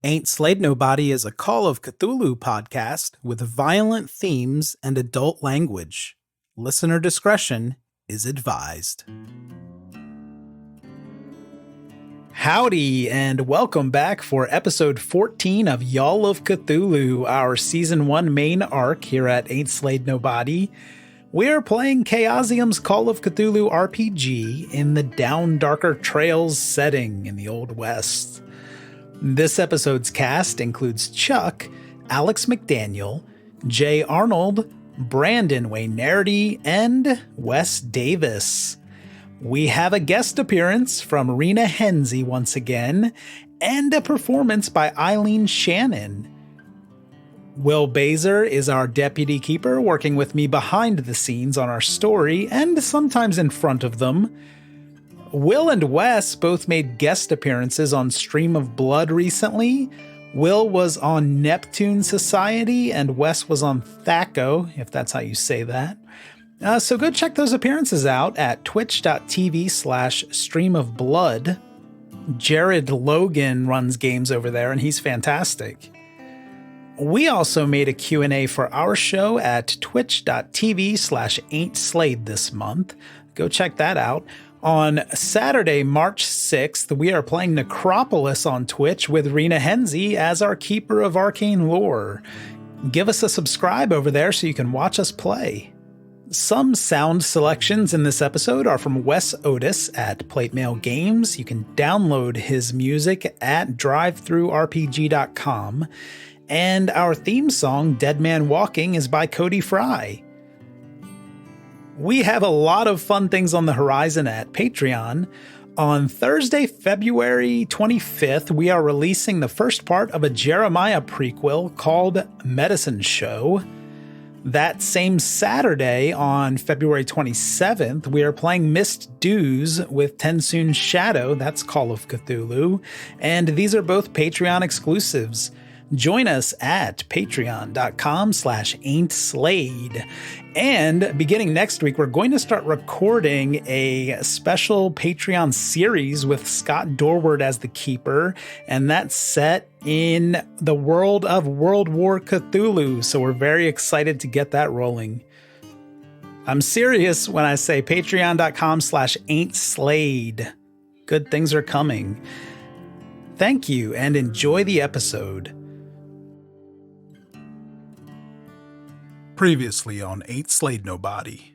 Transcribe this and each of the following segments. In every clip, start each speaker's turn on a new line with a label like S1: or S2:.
S1: Ain't Slayed Nobody is a Call of Cthulhu podcast with violent themes and adult language. Listener discretion is advised. Howdy, and welcome back for episode 14 of Y'all of Cthulhu, our season 1 main arc here at Ain't Slayed Nobody. We're playing Chaosium's Call of Cthulhu RPG in the Down Darker Trails setting in the Old West. This episode's cast includes Chuck, Alex McDaniel, Jay Arnold, Brandon Waynarity, and Wes Davis. We have a guest appearance from Rena Henze once again, and a performance by Eileen Shannon. Will Baser is our deputy keeper, working with me behind the scenes on our story, and sometimes in front of them. Will and Wes both made guest appearances on Stream of Blood recently. Will was on Neptune Society, and Wes was on Thaco, if that's how you say that. So go check those appearances out at twitch.tv/streamofblood. Jared Logan runs games over there, and he's fantastic. We also made a Q&A for our show at twitch.tv/ain'tslayed this month. Go check that out. On Saturday, March 6th, we are playing Necropolis on Twitch with Rena Henze as our Keeper of Arcane Lore. Give us a subscribe over there so you can watch us play. Some sound selections in this episode are from Wes Otis at Plate Mail Games. You can download his music at drivethrurpg.com. And our theme song, Dead Man Walking, is by Cody Fry. We have a lot of fun things on the horizon at Patreon. On Thursday, February 25th, we are releasing the first part of a Jeremiah prequel called Medicine Show. That same Saturday, on February 27th, we are playing Mist Dews with Tensoon's Shadow, that's Call of Cthulhu, and these are both Patreon exclusives. Join us at patreon.com/ain'tslayed. And beginning next week, we're going to start recording a special Patreon series with Scott Dorward as the keeper, and that's set in the world of World War Cthulhu, so we're very excited to get that rolling. I'm serious when I say patreon.com/ain'tslayed. Good things are coming. Thank you, and enjoy the episode. Previously on Ain't Slayed Nobody.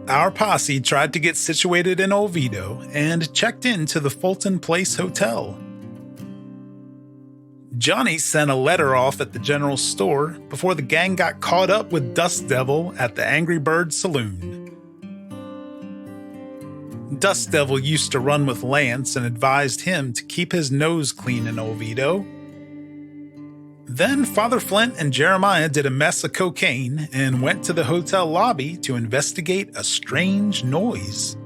S1: Our posse tried to get situated in Oviedo and checked into the Fulton Place Hotel. Johnny sent a letter off at the general store before the gang got caught up with Dust Devil at the Angry Bird Saloon. Dust Devil used to run with Lance and advised him to keep his nose clean in Oviedo. Then Father Flint and Jeremiah did a mess of cocaine and went to the hotel lobby to investigate a strange noise.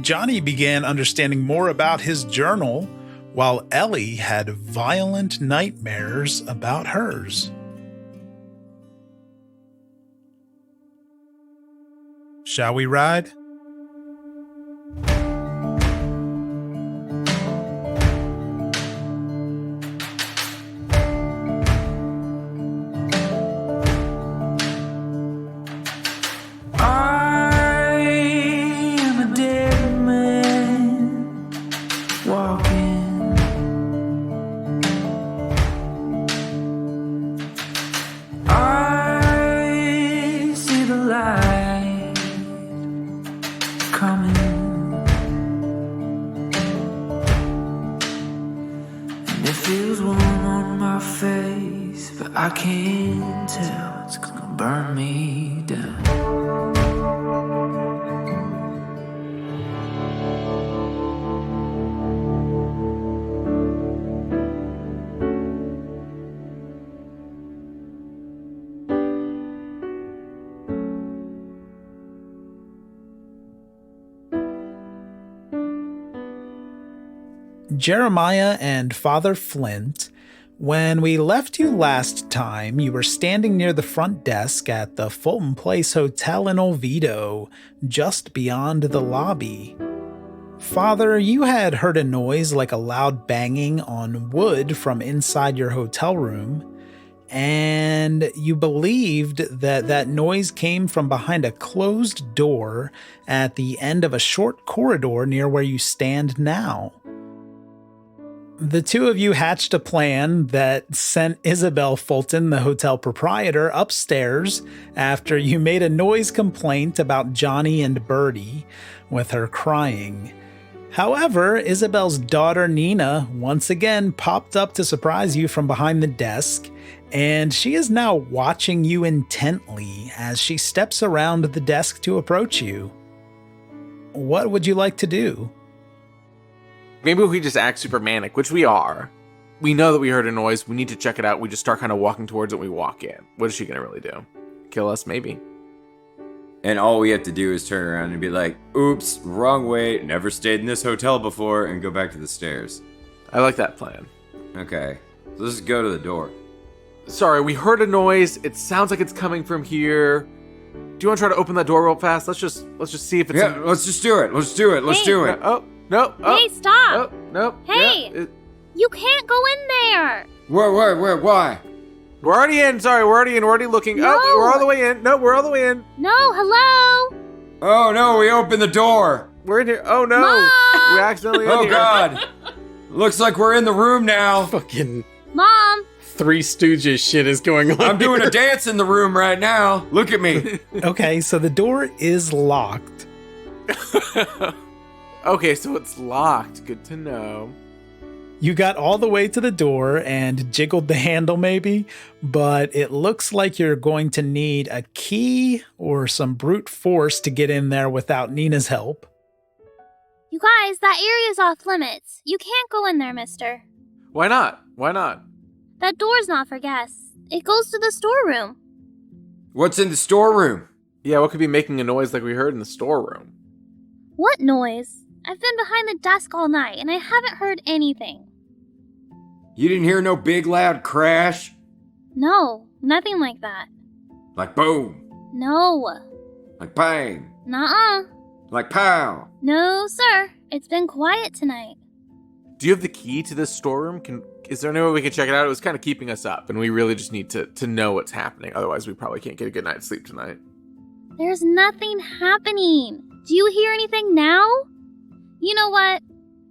S1: Johnny began understanding more about his journal, while Ellie had violent nightmares about hers. Shall we ride? Jeremiah and Father Flint When we left you last time, you were standing near the front desk at the Fulton Place Hotel in Oviedo, just beyond the lobby. Father, you had heard a noise like a loud banging on wood from inside your hotel room, and you believed that that noise came from behind a closed door at the end of a short corridor near where you stand now. The two of you hatched a plan that sent Isabel Fulton, the hotel proprietor, upstairs after you made a noise complaint about Johnny and Bertie, with her crying. However, Isabel's daughter Nina once again popped up to surprise you from behind the desk, and she is now watching you intently as she steps around the desk to approach you. What would you like to do?
S2: Maybe if we just act super manic, which we are. We know that we heard a noise. We need to check it out. We just start kind of walking towards it. We walk in. What is she going to really do? Kill us? Maybe.
S3: And all we have to do is turn around and be like, oops, wrong way, never stayed in this hotel before, and go back to the stairs.
S2: I like that plan.
S3: Okay, so let's just go to the door.
S2: Sorry, we heard a noise. It sounds like it's coming from here. Do you want to try to open that door real fast? Let's just see if it's...
S3: Yeah, let's just do it. Let's do it. Let's do it.
S2: Oh, no. Oh,
S4: hey, stop.
S2: Oh, no.
S4: Hey,
S2: yeah,
S4: you can't go in there.
S3: Where, why?
S2: We're already in. Sorry, we're already in. We're already looking.
S4: No.
S2: Oh, we're all the way in. No, we're all the way in.
S4: No, hello.
S3: Oh, no, we opened the door.
S2: We're in here. Oh, no.
S4: Mom!
S2: We accidentally in
S3: Oh,
S2: here.
S3: God. Looks like we're in the room now.
S5: Fucking
S4: Mom.
S5: Three Stooges shit is going on.
S3: I'm doing a dance in the room right now. Look at me.
S1: Okay, so the door is locked.
S2: Okay, so it's locked. Good to know.
S1: You got all the way to the door and jiggled the handle maybe, but it looks like you're going to need a key or some brute force to get in there without Nina's help.
S4: You guys, that area's off limits. You can't go in there, mister.
S2: Why not? Why not?
S4: That door's not for guests. It goes to the storeroom.
S3: What's in the storeroom?
S2: Yeah, what could be making a noise like we heard in the storeroom?
S4: What noise? I've been behind the desk all night, and I haven't heard anything.
S3: You didn't hear no big loud crash?
S4: No, nothing like that.
S3: Like boom.
S4: No.
S3: Like bang.
S4: Nuh-uh.
S3: Like pow.
S4: No, sir. It's been quiet tonight.
S2: Do you have the key to this storeroom? Is there any way we can check it out? It was kind of keeping us up, and we really just need to know what's happening. Otherwise, we probably can't get a good night's sleep tonight.
S4: There's nothing happening. Do you hear anything now? You know what?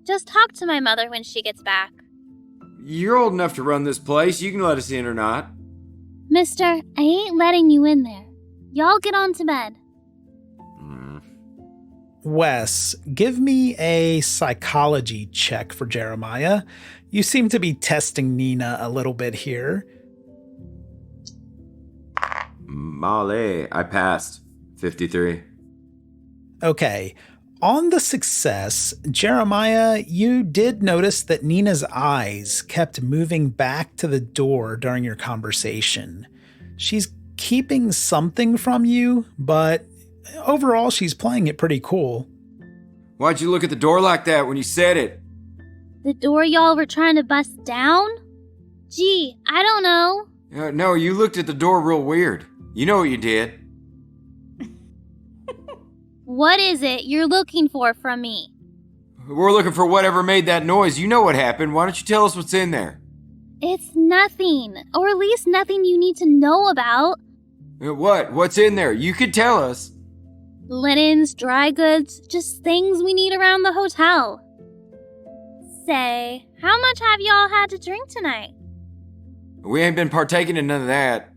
S4: Just talk to my mother when she gets back.
S3: You're old enough to run this place. You can let us in or not.
S4: Mister, I ain't letting you in there. Y'all get on to bed.
S1: Wes, give me a psychology check for Jeremiah. You seem to be testing Nina a little bit here.
S3: Male, I passed. 53.
S1: Okay. On the success, Jeremiah, you did notice that Nina's eyes kept moving back to the door during your conversation. She's keeping something from you, but overall she's playing it pretty cool.
S3: Why'd you look at the door like that when you said it?
S4: The door y'all were trying to bust down? Gee, I don't know.
S3: No, you looked at the door real weird. You know what you did.
S4: What is it you're looking for from me?
S3: We're looking for whatever made that noise. You know what happened. Why don't you tell us what's in there?
S4: It's nothing, or at least nothing you need to know about.
S3: What? What's in there? You could tell us.
S4: Linens, dry goods, just things we need around the hotel. Say, how much have y'all had to drink tonight?
S3: We ain't been partaking in none of that.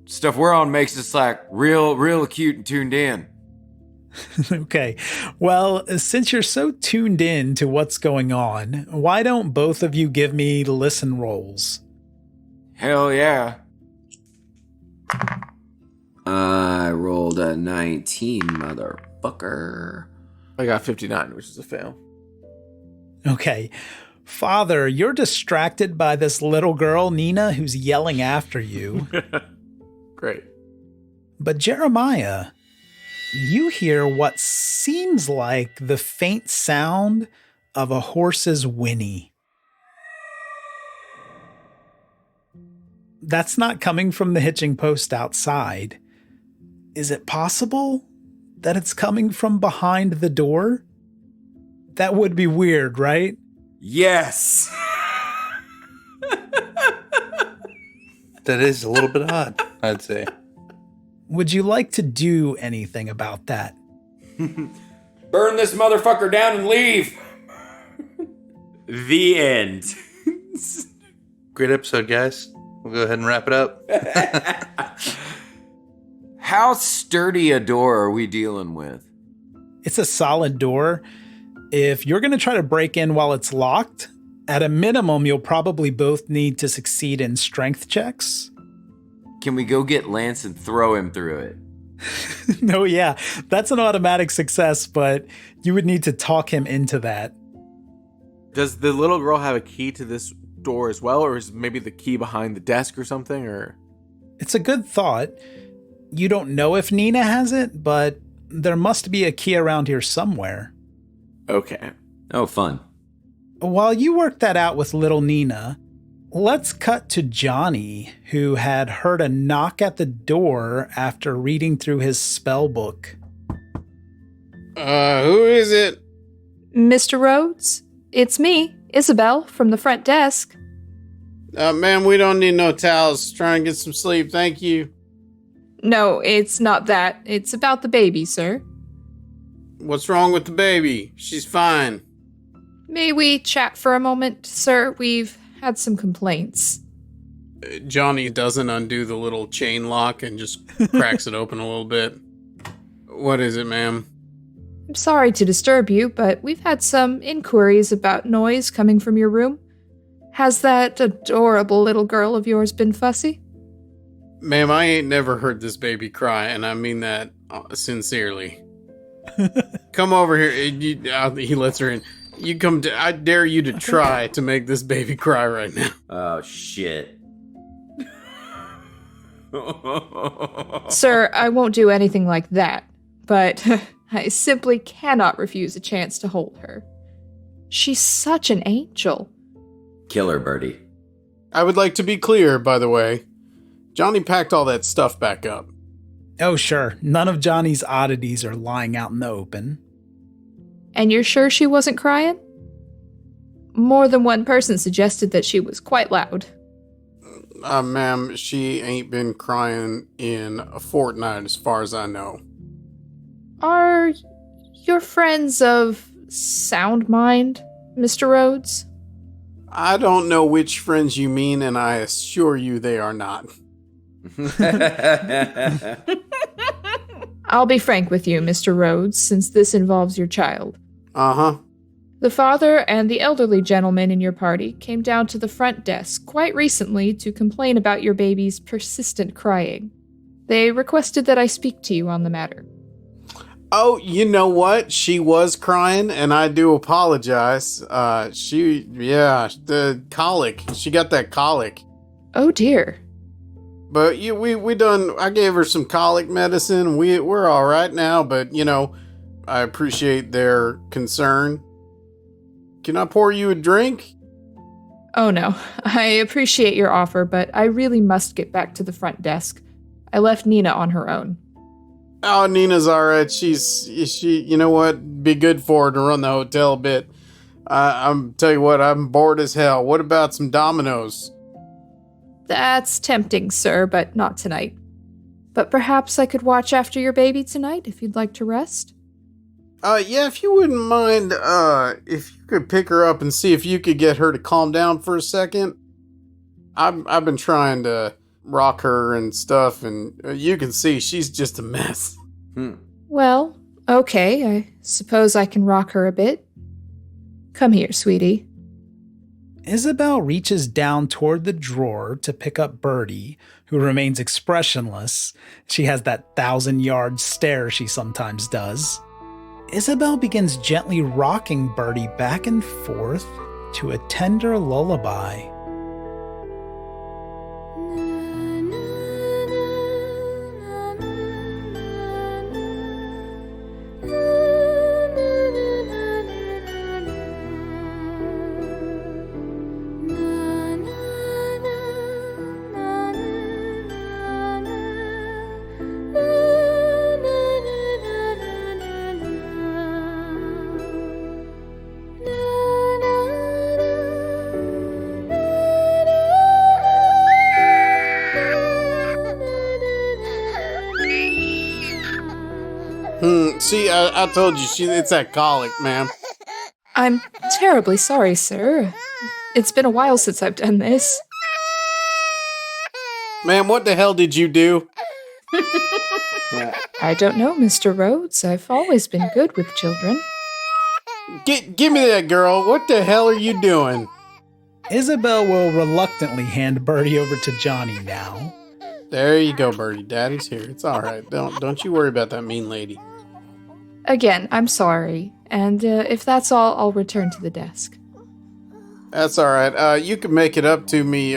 S3: Stuff we're on makes us like real cute and tuned in.
S1: Okay. Well, since you're so tuned in to what's going on, why don't both of you give me listen rolls?
S3: Hell yeah. I rolled a 19, motherfucker.
S2: I got 59, which is a fail.
S1: Okay. Father, you're distracted by this little girl, Nina, who's yelling after you.
S2: Great.
S1: But Jeremiah, you hear what seems like the faint sound of a horse's whinny. That's not coming from the hitching post outside. Is it possible that it's coming from behind the door? That would be weird, right?
S3: Yes!
S6: That is a little bit odd, I'd say.
S1: Would you like to do anything about that?
S3: Burn this motherfucker down and leave! The end.
S6: Great episode, guys. We'll go ahead and wrap it up.
S3: How sturdy a door are we dealing with?
S1: It's a solid door. If you're going to try to break in while it's locked, at a minimum, you'll probably both need to succeed in strength checks.
S3: Can we go get Lance and throw him through it?
S1: No, yeah, that's an automatic success, but you would need to talk him into that.
S2: Does the little girl have a key to this door as well, or is maybe the key behind the desk or something? Or
S1: It's a good thought. You don't know if Nina has it, but there must be a key around here somewhere.
S2: okay.
S3: Oh, fun.
S1: While you work that out with little Nina, let's cut to Johnny, who had heard a knock at the door after reading through his spell book.
S5: Who is it?
S7: Mr. Rhodes? It's me, Isabel, from the front desk.
S5: Ma'am, we don't need no towels. Try and get some sleep, thank you.
S7: No, it's not that. It's about the baby, sir.
S5: What's wrong with the baby? She's fine.
S7: May we chat for a moment, sir? We've had some complaints.
S5: Johnny doesn't undo the little chain lock and just cracks it open a little bit. What is it, ma'am?
S7: I'm sorry to disturb you, but we've had some inquiries about noise coming from your room. Has that adorable little girl of yours been fussy?
S5: Ma'am, I ain't never heard this baby cry, and I mean that sincerely. Come over here. He lets her in. You come to. I dare you to try to make this baby cry right now.
S3: Oh, shit.
S7: Sir, I won't do anything like that, but I simply cannot refuse a chance to hold her. She's such an angel.
S3: Kill her, Bertie.
S5: I would like to be clear, by the way. Johnny packed all that stuff back up.
S1: Oh, sure. None of Johnny's oddities are lying out in the open.
S7: And you're sure she wasn't crying? More than one person suggested that she was quite loud.
S5: Ma'am, she ain't been crying in a fortnight as far as I know.
S7: Are your friends of sound mind, Mr. Rhodes?
S5: I don't know which friends you mean, and I assure you they are not.
S7: I'll be frank with you, Mr. Rhodes, since this involves your child.
S5: Uh-huh.
S7: The father and the elderly gentleman in your party came down to the front desk quite recently to complain about your baby's persistent crying. They requested that I speak to you on the matter.
S5: Oh, you know what? She was crying, and I do apologize. The colic. She got that colic.
S7: Oh dear.
S5: But I gave her some colic medicine. We're all right now, but, I appreciate their concern. Can I pour you a drink?
S7: Oh no, I appreciate your offer, but I really must get back to the front desk. I left Nina on her own.
S5: Oh, Nina's all right. She, you know what? Be good for her to run the hotel a bit. I'm tell you what, I'm bored as hell. What about some dominoes?
S7: That's tempting, sir, but not tonight. But perhaps I could watch after your baby tonight if you'd like to rest.
S5: Yeah, if you wouldn't mind, if you could pick her up and see if you could get her to calm down for a second. I've been trying to rock her and stuff, and you can see she's just a mess.
S7: Well, okay, I suppose I can rock her a bit. Come here, sweetie.
S1: Isabel reaches down toward the drawer to pick up Bertie, who remains expressionless. She has that 1,000-yard stare she sometimes does. Isabel begins gently rocking Bertie back and forth to a tender lullaby.
S5: See, I told you, it's that colic, ma'am.
S7: I'm terribly sorry, sir. It's been a while since I've done this.
S5: Ma'am, what the hell did you do?
S7: I don't know, Mr. Rhodes. I've always been good with children.
S5: Give me that girl. What the hell are you doing?
S1: Isabel will reluctantly hand Bertie over to Johnny now.
S5: There you go, Bertie. Daddy's here. It's all right. Don't you worry about that mean lady.
S7: Again, I'm sorry. And if that's all, I'll return to the desk.
S5: That's all right. You can make it up to me.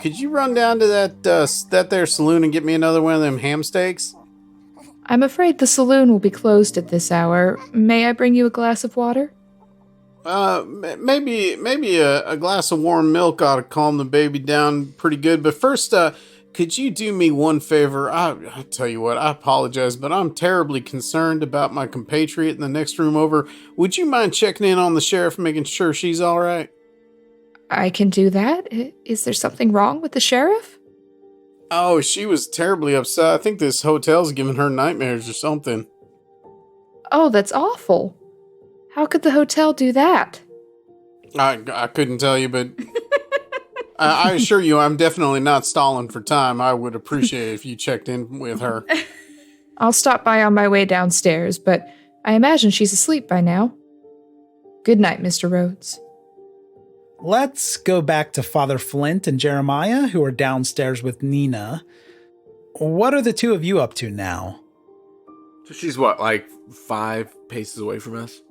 S5: Could you run down to that there saloon and get me another one of them ham steaks?
S7: I'm afraid the saloon will be closed at this hour. May I bring you a glass of water?
S5: Maybe a glass of warm milk ought to calm the baby down pretty good. But first, could you do me one favor? I tell you what, I apologize, but I'm terribly concerned about my compatriot in the next room over. Would you mind checking in on the sheriff, making sure she's all right?
S7: I can do that. Is there something wrong with the sheriff?
S5: Oh, she was terribly upset. I think this hotel's giving her nightmares or something.
S7: Oh, that's awful. How could the hotel do that?
S5: I couldn't tell you, but I assure you I'm definitely not stalling for time. I would appreciate it if you checked in with her.
S7: I'll stop by on my way downstairs, but I imagine she's asleep by now. Good night, Mr. Rhodes.
S1: Let's go back to Father Flint and Jeremiah, who are downstairs with Nina. What are the two of you up to now?
S2: So she's what, like 5 paces away from us?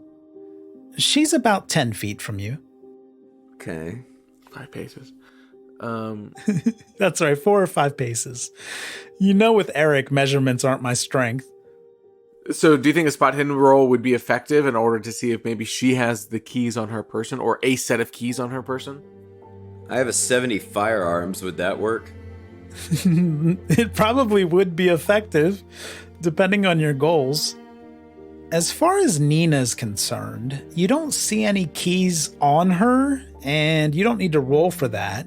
S1: She's about 10 feet from you.
S3: Okay.
S2: 5 paces.
S1: That's right, 4 or 5 paces. You know with Eric, measurements aren't my strength.
S2: So do you think a spot hidden roll would be effective in order to see if maybe she has the keys on her person or a set of keys on her person?
S3: I have a 70 firearms. Would that work?
S1: It probably would be effective, depending on your goals. As far as Nina's concerned, you don't see any keys on her, and you don't need to roll for that.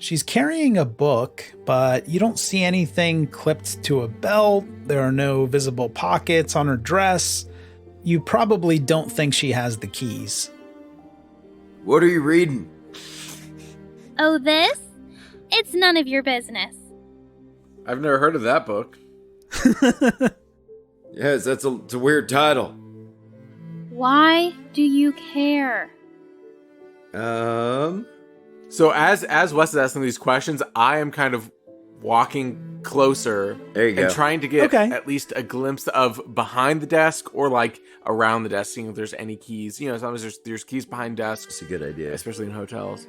S1: She's carrying a book, but you don't see anything clipped to a belt. There are no visible pockets on her dress. You probably don't think she has the keys.
S3: What are you reading?
S4: Oh, this? It's none of your business.
S2: I've never heard of that book.
S3: Yes, it's a weird title.
S4: Why do you care?
S2: So as Wes is asking these questions, I am kind of walking closer
S3: There you go.
S2: and trying to get
S1: Okay.
S2: at least a glimpse of behind the desk or like around the desk, seeing if there's any keys. You know, sometimes there's keys behind desks,
S3: That's a good idea.
S2: especially in hotels.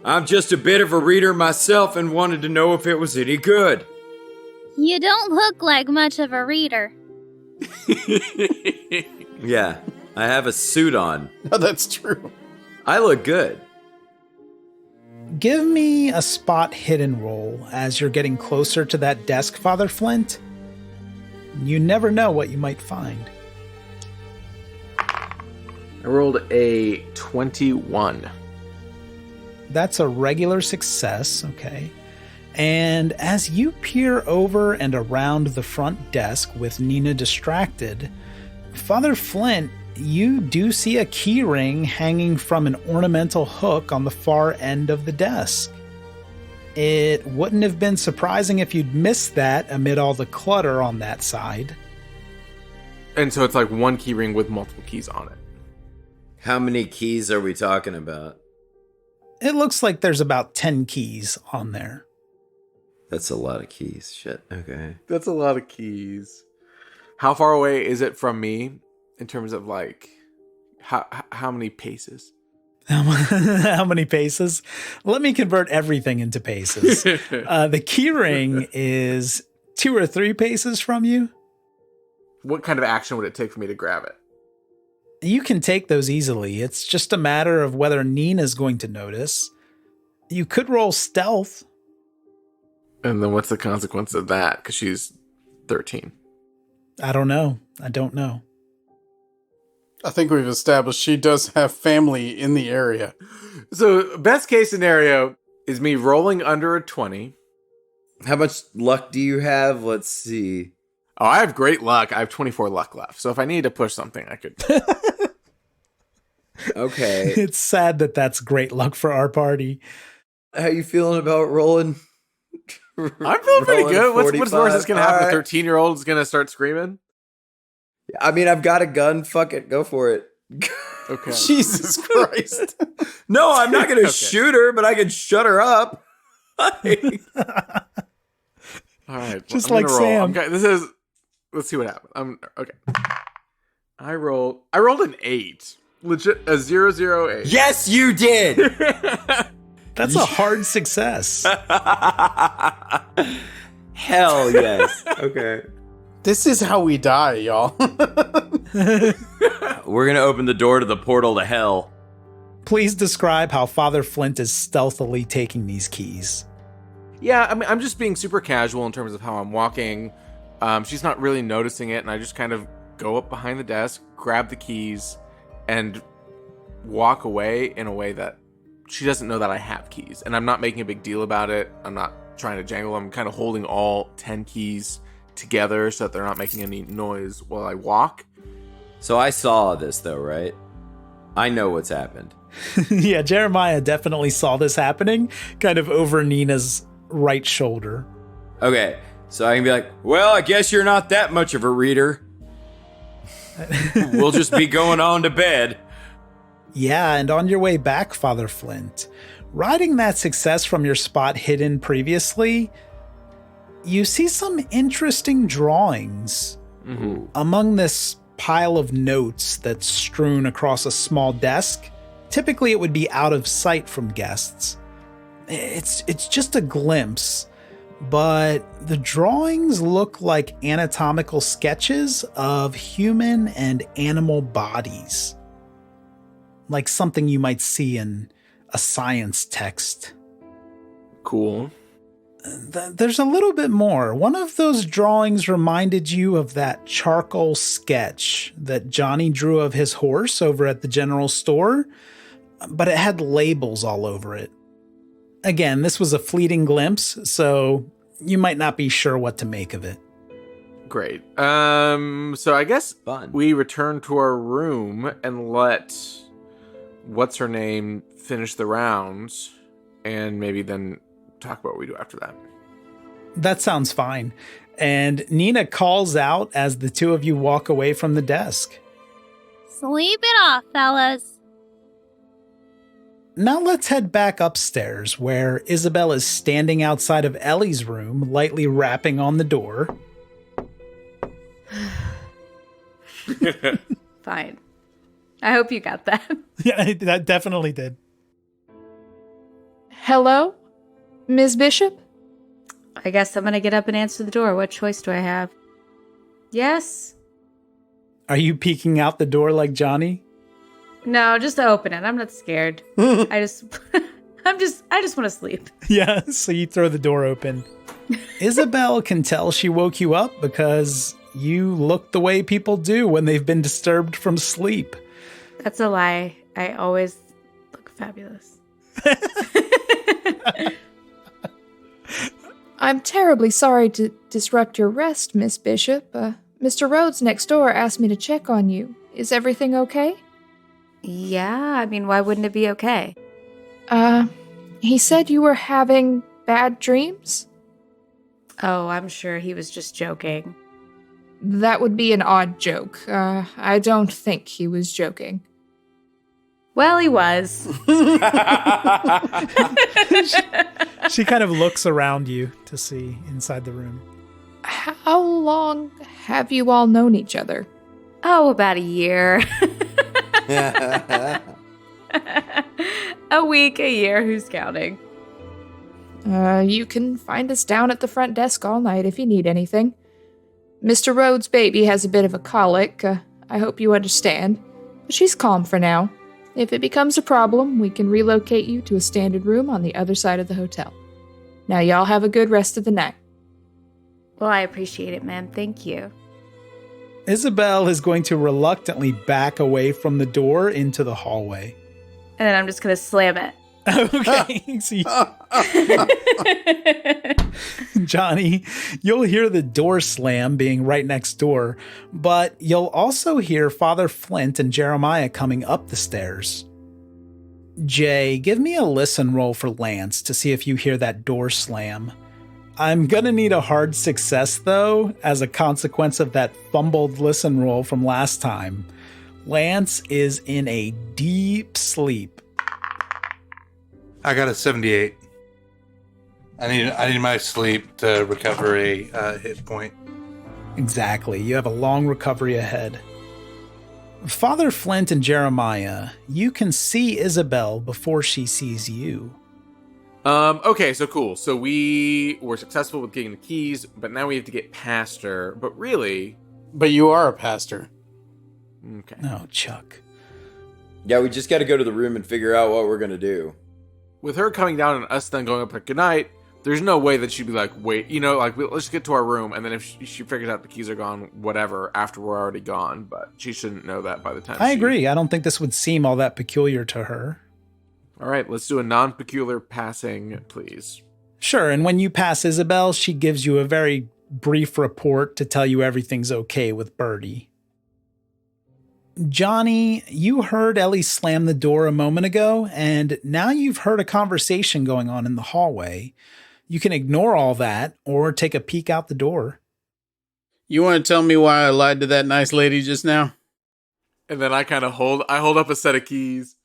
S3: I'm just a bit of a reader myself and wanted to know if it was any good.
S4: You don't look like much of a reader.
S3: Yeah, I have a suit on.
S5: No, that's true.
S3: I look good.
S1: Give me a spot hidden roll as you're getting closer to that desk, Father Flint. You never know what you might find.
S2: I rolled a 21.
S1: That's a regular success, okay. And as you peer over and around the front desk with Nina distracted, Father Flint, you do see a key ring hanging from an ornamental hook on the far end of the desk. It wouldn't have been surprising if you'd missed that amid all the clutter on that side.
S2: And so it's like one key ring with multiple keys on it.
S3: How many keys are we talking about?
S1: It looks like there's about 10 keys on there.
S3: That's a lot of keys. Shit. Okay.
S2: That's a lot of keys. How far away is it from me in terms of like how many paces?
S1: How many paces? Let me convert everything into paces. The key ring is 2 or 3 paces from you.
S2: What kind of action would it take for me to grab it?
S1: You can take those easily. It's just a matter of whether Nina's going to notice. You could roll stealth.
S2: And then what's the consequence of that? Because she's 13.
S1: I don't know.
S5: I think we've established she does have family in the area.
S2: So best case scenario is me rolling under a 20.
S3: How much luck do you have? Let's see.
S2: Oh, I have great luck. I have 24 luck left. So if I need to push something, I could.
S3: Okay.
S1: It's sad that that's great luck for our party.
S3: How you feeling about rolling?
S2: I'm feeling pretty good. What's worse is going to happen?
S3: All
S2: A
S3: right.
S2: 13-year-old is going to start screaming?
S3: I mean, I've got a gun. Fuck it. Go for it.
S2: Okay.
S5: Jesus Christ.
S3: No, I'm not going to
S2: Okay.
S3: shoot her, but I can shut her up.
S2: All right.
S1: Just
S2: I'm
S1: like
S2: gonna roll.
S1: Sam.
S2: Let's see what happens. Okay. I rolled an 8. Legit, a 008.
S3: Yes, you did.
S1: That's a hard success.
S3: Hell yes. Okay.
S5: This is how we die, y'all.
S3: We're going to open the door to the portal to hell.
S1: Please describe how Father Flint is stealthily taking these keys.
S2: Yeah, I mean, I'm just being super casual in terms of how I'm walking. She's not really noticing it, and I just kind of go up behind the desk, grab the keys, and walk away in a way that she doesn't know that I have keys. And I'm not making a big deal about it. I'm not trying to jangle. I'm kind of holding all 10 keys together so that they're not making any noise while I walk.
S3: So I saw this, though, right? I know what's happened.
S1: Yeah, Jeremiah definitely saw this happening, kind of over Nina's right shoulder.
S3: Okay, so I can be like, well, I guess you're not that much of a reader. We'll just be going on to bed.
S1: Yeah, and on your way back, Father Flint, riding that success from your spot hidden previously, you see some interesting drawings. Among this pile of notes that's strewn across a small desk. Typically, it would be out of sight from guests. It's just a glimpse, but the drawings look like anatomical sketches of human and animal bodies. Like something you might see in a science text.
S2: Cool.
S1: There's a little bit more. One of those drawings reminded you of that charcoal sketch that Johnny drew of his horse over at the general store, but it had labels all over it. Again, this was a fleeting glimpse, so you might not be sure what to make of it.
S2: Great. So I guess
S3: Fun.
S2: we return to our room and let what's her name finish the rounds, and maybe then talk about what we do after that.
S1: That sounds fine. And Nina calls out as the two of you walk away from the desk.
S4: Sleep it off, fellas.
S1: Now let's head back upstairs, where Isabel is standing outside of Ellie's room, lightly rapping on the door.
S8: Fine. I hope you got that.
S1: Yeah, that definitely did.
S7: Hello? Ms. Bishop?
S8: I guess I'm gonna get up and answer the door. What choice do I have? Yes?
S1: Are you peeking out the door like Johnny?
S8: No, just to open it. I'm not scared. I just want to sleep.
S1: Yeah, so you throw the door open. Isabel can tell she woke you up because you look the way people do when they've been disturbed from sleep.
S8: That's a lie. I always look fabulous.
S7: I'm terribly sorry to disrupt your rest, Miss Bishop. Mr. Rhodes next door asked me to check on you. Is everything okay?
S8: Yeah, I mean, why wouldn't it be okay?
S7: He said you were having bad dreams?
S8: Oh, I'm sure he was just joking.
S7: That would be an odd joke. I don't think he was joking.
S8: Well, he was.
S1: She kind of looks around you to see inside the room.
S7: How long have you all known each other?
S8: Oh, about a year. A week, a year, who's counting?
S7: You can find us down at the front desk all night if you need anything. Mr. Rhodes' baby has a bit of a colic. I hope you understand. But she's calm for now. If it becomes a problem, we can relocate you to a standard room on the other side of the hotel. Now y'all have a good rest of the night.
S8: Well, I appreciate it, ma'am. Thank you.
S1: Isabel is going to reluctantly back away from the door into the hallway.
S8: And then I'm just going to slam it.
S1: Okay. Johnny, you'll hear the door slam being right next door, but you'll also hear Father Flint and Jeremiah coming up the stairs. Jay, give me a listen roll for Lance to see if you hear that door slam. I'm gonna need a hard success, though, as a consequence of that fumbled listen roll from last time. Lance is in a deep sleep.
S6: I got a 78. I need my sleep to recover a hit point.
S1: Exactly. You have a long recovery ahead. Father Flint and Jeremiah, you can see Isabel before she sees you.
S2: Okay, so cool. So we were successful with getting the keys, but now we have to get past her. But really...
S5: But you are a pastor.
S2: Okay.
S1: Oh, Chuck.
S3: Yeah, we just got to go to the room and figure out what we're going to do.
S2: With her coming down and us then going up like, good night, there's no way that she'd be like, wait, let's get to our room. And then if she figures out the keys are gone, whatever, after we're already gone. But she shouldn't know that by the time
S1: I agree. I don't think this would seem all that peculiar to her.
S2: All right, let's do a non-peculiar passing, please.
S1: Sure, and when you pass Isabel, she gives you a very brief report to tell you everything's okay with Bertie. Johnny, you heard Ellie slam the door a moment ago, and now you've heard a conversation going on in the hallway. You can ignore all that or take a peek out the door.
S5: You want to tell me why I lied to that nice lady just now?
S2: And then I hold up a set of keys.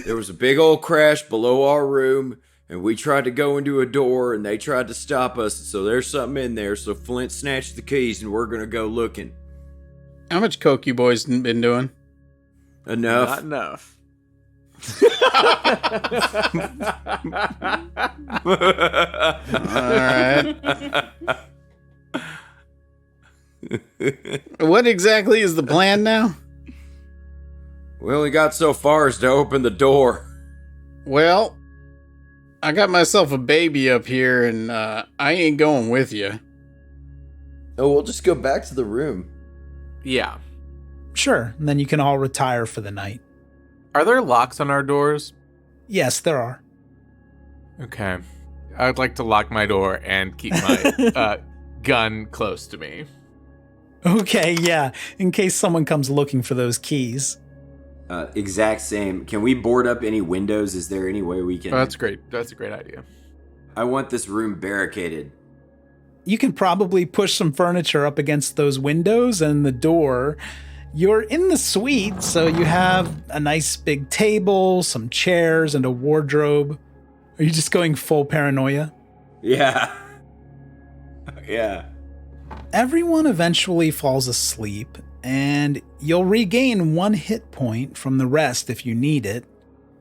S3: There was a big old crash below our room, and we tried to go into a door, and they tried to stop us, so there's something in there, so Flint snatched the keys, and we're gonna go looking.
S5: How much coke you boys been doing?
S3: Enough.
S2: Not enough.
S5: Alright. What exactly is the plan now?
S3: We only got so far as to open the door.
S5: Well, I got myself a baby up here, and I ain't going with you.
S3: Oh, we'll just go back to the room.
S2: Yeah.
S1: Sure, and then you can all retire for the night.
S2: Are there locks on our doors?
S1: Yes, there are.
S2: Okay. I'd like to lock my door and keep my gun close to me.
S1: Okay, yeah, in case someone comes looking for those keys.
S3: Exact same. Can we board up any windows? Is there any way we can...
S2: Oh, that's great. That's a great idea.
S3: I want this room barricaded.
S1: You can probably push some furniture up against those windows and the door. You're in the suite, so you have a nice big table, some chairs, and a wardrobe. Are you just going full paranoia?
S3: Yeah. Yeah.
S1: Everyone eventually falls asleep, and you'll regain 1 hit point from the rest if you need it.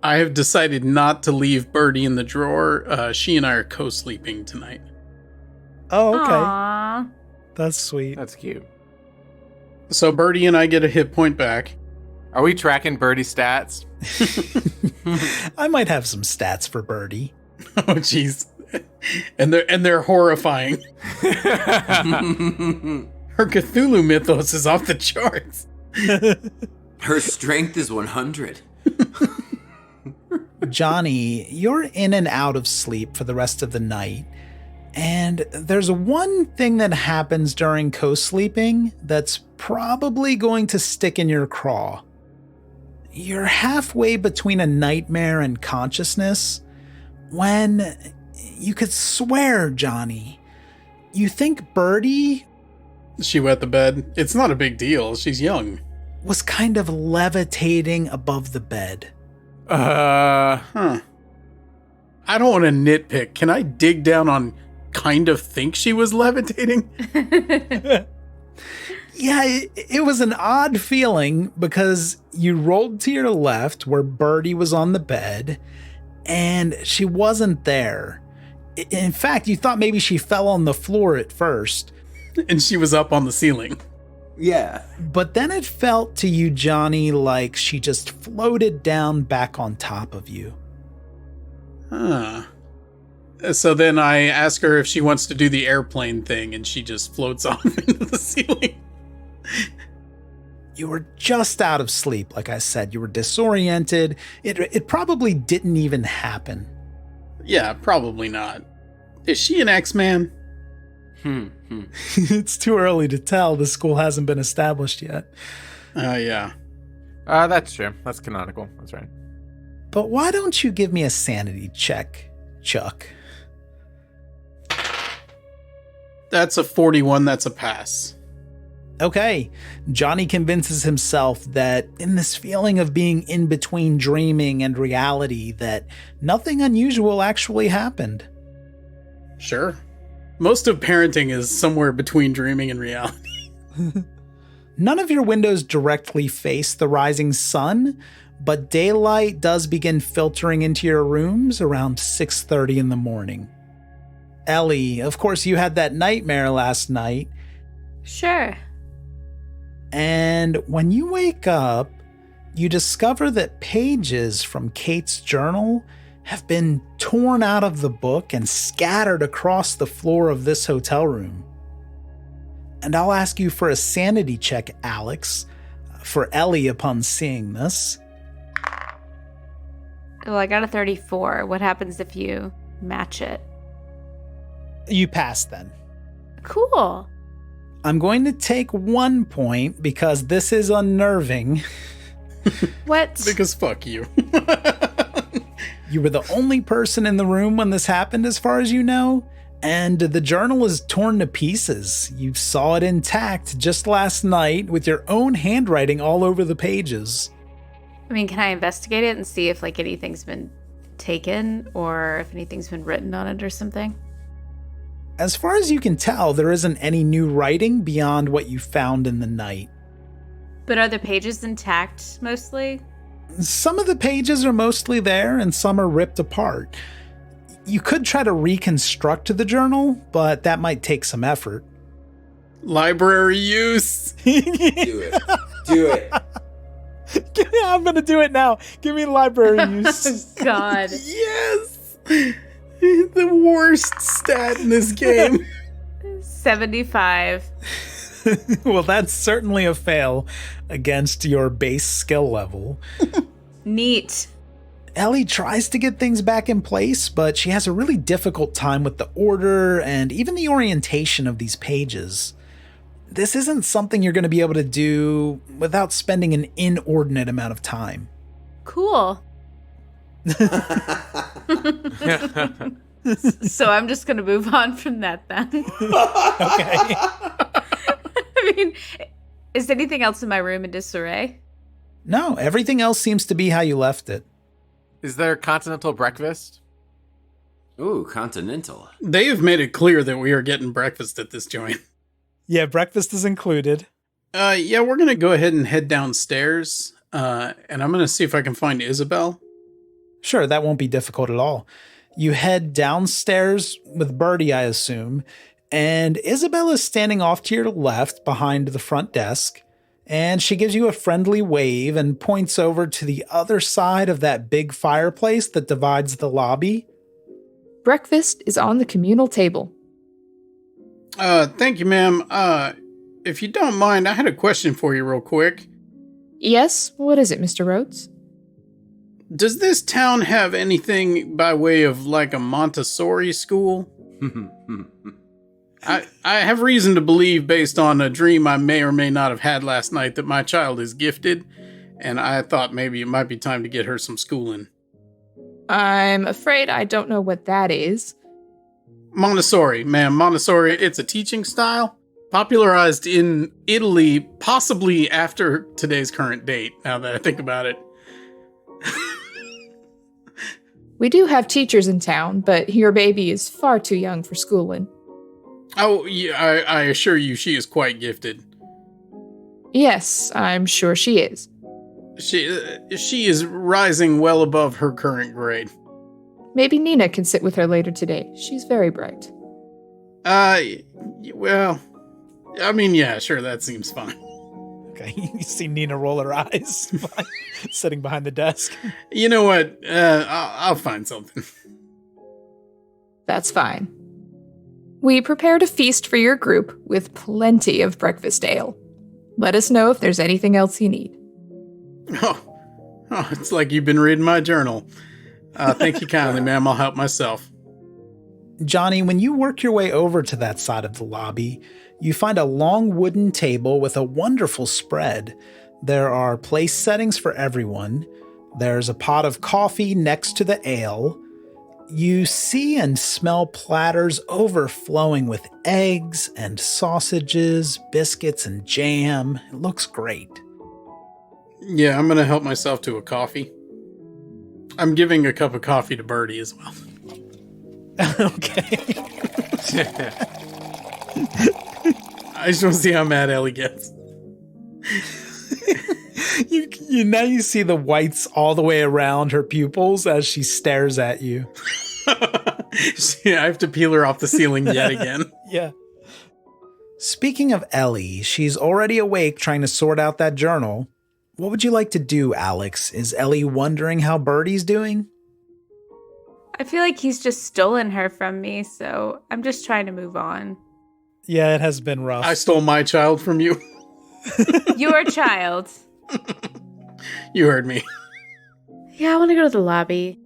S5: I have decided not to leave Bertie in the drawer. She and I are co-sleeping tonight.
S1: Oh, okay.
S8: Aww.
S1: That's sweet.
S2: That's cute.
S5: So Bertie and I get a hit point back.
S2: Are we tracking Bertie's stats?
S1: I might have some stats for Bertie.
S5: Oh, jeez. And they're horrifying. Her Cthulhu mythos is off the charts.
S3: Her strength is 100.
S1: Johnny, you're in and out of sleep for the rest of the night. And there's one thing that happens during co-sleeping that's probably going to stick in your craw. You're halfway between a nightmare and consciousness when you could swear, Johnny, you think Bertie...
S5: She wet the bed. It's not a big deal. She's young.
S1: ...was kind of levitating above the bed.
S5: Huh. I don't want to nitpick. Can I dig down on kind of think she was levitating?
S1: Yeah, it was an odd feeling because you rolled to your left where Bertie was on the bed and she wasn't there. In fact, you thought maybe she fell on the floor at first.
S5: And she was up on the ceiling.
S3: Yeah.
S1: But then it felt to you, Johnny, like she just floated down back on top of you.
S5: Huh. So then I ask her if she wants to do the airplane thing, and she just floats off into the ceiling.
S1: You were just out of sleep, like I said. You were disoriented. It probably didn't even happen.
S5: Yeah, probably not. Is she an X-Man?
S1: It's too early to tell. The school hasn't been established yet.
S5: Yeah.
S2: That's true. That's canonical. That's right.
S1: But why don't you give me a sanity check, Chuck?
S5: That's a 41. That's a pass.
S1: Okay, Johnny convinces himself that in this feeling of being in between dreaming and reality, that nothing unusual actually happened.
S5: Sure. Most of parenting is somewhere between dreaming and reality.
S1: None of your windows directly face the rising sun, but daylight does begin filtering into your rooms around 6:30 in the morning. Ellie, of course you had that nightmare last night.
S8: Sure.
S1: And when you wake up, you discover that pages from Kate's journal have been torn out of the book and scattered across the floor of this hotel room. And I'll ask you for a sanity check, Alex, for Ellie upon seeing this.
S8: Well, I got a 34. What happens if you match it?
S1: You pass then.
S8: Cool.
S1: I'm going to take 1 point because this is unnerving.
S8: What?
S5: Because fuck you.
S1: You were the only person in the room when this happened, as far as you know, and the journal is torn to pieces. You saw it intact just last night with your own handwriting all over the pages.
S8: I mean, can I investigate it and see if like anything's been taken or if anything's been written on it or something?
S1: As far as you can tell, there isn't any new writing beyond what you found in the night.
S8: But are the pages intact mostly?
S1: Some of the pages are mostly there and some are ripped apart. You could try to reconstruct the journal, but that might take some effort.
S5: Library use.
S3: Do it. Do it.
S1: I'm gonna do it now. Give me library use.
S8: God.
S5: Yes. The worst stat in this game.
S8: 75.
S1: Well, that's certainly a fail against your base skill level.
S8: Neat.
S1: Ellie tries to get things back in place, but she has a really difficult time with the order and even the orientation of these pages. This isn't something you're going to be able to do without spending an inordinate amount of time.
S8: Cool. So I'm just going to move on from that then.
S1: Okay.
S8: I mean, is anything else in my room in disarray?
S1: No, everything else seems to be how you left it.
S2: Is there continental breakfast?
S3: Ooh, continental.
S5: They have made it clear that we are getting breakfast at this joint.
S1: Yeah, breakfast is included.
S5: Yeah, we're going to go ahead and head downstairs. And I'm going to see if I can find Isabel.
S1: Sure, that won't be difficult at all. You head downstairs with Bertie, I assume, and Isabel is standing off to your left behind the front desk, and she gives you a friendly wave and points over to the other side of that big fireplace that divides the lobby.
S7: Breakfast is on the communal table.
S5: Thank you, ma'am. If you don't mind, I had a question for you real quick.
S7: Yes, what is it, Mr. Rhodes?
S5: Does this town have anything by way of like a Montessori school? I have reason to believe, based on a dream I may or may not have had last night, that my child is gifted, and I thought maybe it might be time to get her some schooling.
S7: I'm afraid I don't know what that is.
S5: Montessori, ma'am. Montessori, it's a teaching style popularized in Italy, possibly after today's current date, now that I think about it.
S7: We do have teachers in town, but your baby is far too young for schooling.
S5: Oh, yeah, I assure you she is quite gifted.
S7: Yes, I'm sure she is.
S5: She is rising well above her current grade.
S7: Maybe Nina can sit with her later today. She's very bright.
S5: Well, I mean, yeah, sure, that seems fine.
S1: Okay, you see Nina roll her eyes, sitting behind the desk.
S5: You know what? I'll find something.
S7: That's fine. We prepared a feast for your group with plenty of breakfast ale. Let us know if there's anything else you need.
S5: Oh, it's like you've been reading my journal. Thank you kindly, ma'am. I'll help myself.
S1: Johnny, when you work your way over to that side of the lobby, you find a long wooden table with a wonderful spread. There are place settings for everyone. There's a pot of coffee next to the ale. You see and smell platters overflowing with eggs and sausages, biscuits and jam. It looks great.
S5: Yeah, I'm going to help myself to a coffee. I'm giving a cup of coffee to Bertie as well.
S1: Okay.
S5: I just want to see how mad Ellie gets.
S1: You now you see the whites all the way around her pupils as she stares at you.
S5: Yeah, I have to peel her off the ceiling yet again.
S1: Yeah. Speaking of Ellie, she's already awake trying to sort out that journal. What would you like to do, Alex? Is Ellie wondering how Bertie's doing?
S8: I feel like he's just stolen her from me, so I'm just trying to move on.
S1: Yeah, it has been rough.
S5: I stole my child from you.
S8: Your child.
S5: You heard me.
S8: Yeah, I want to go to the lobby.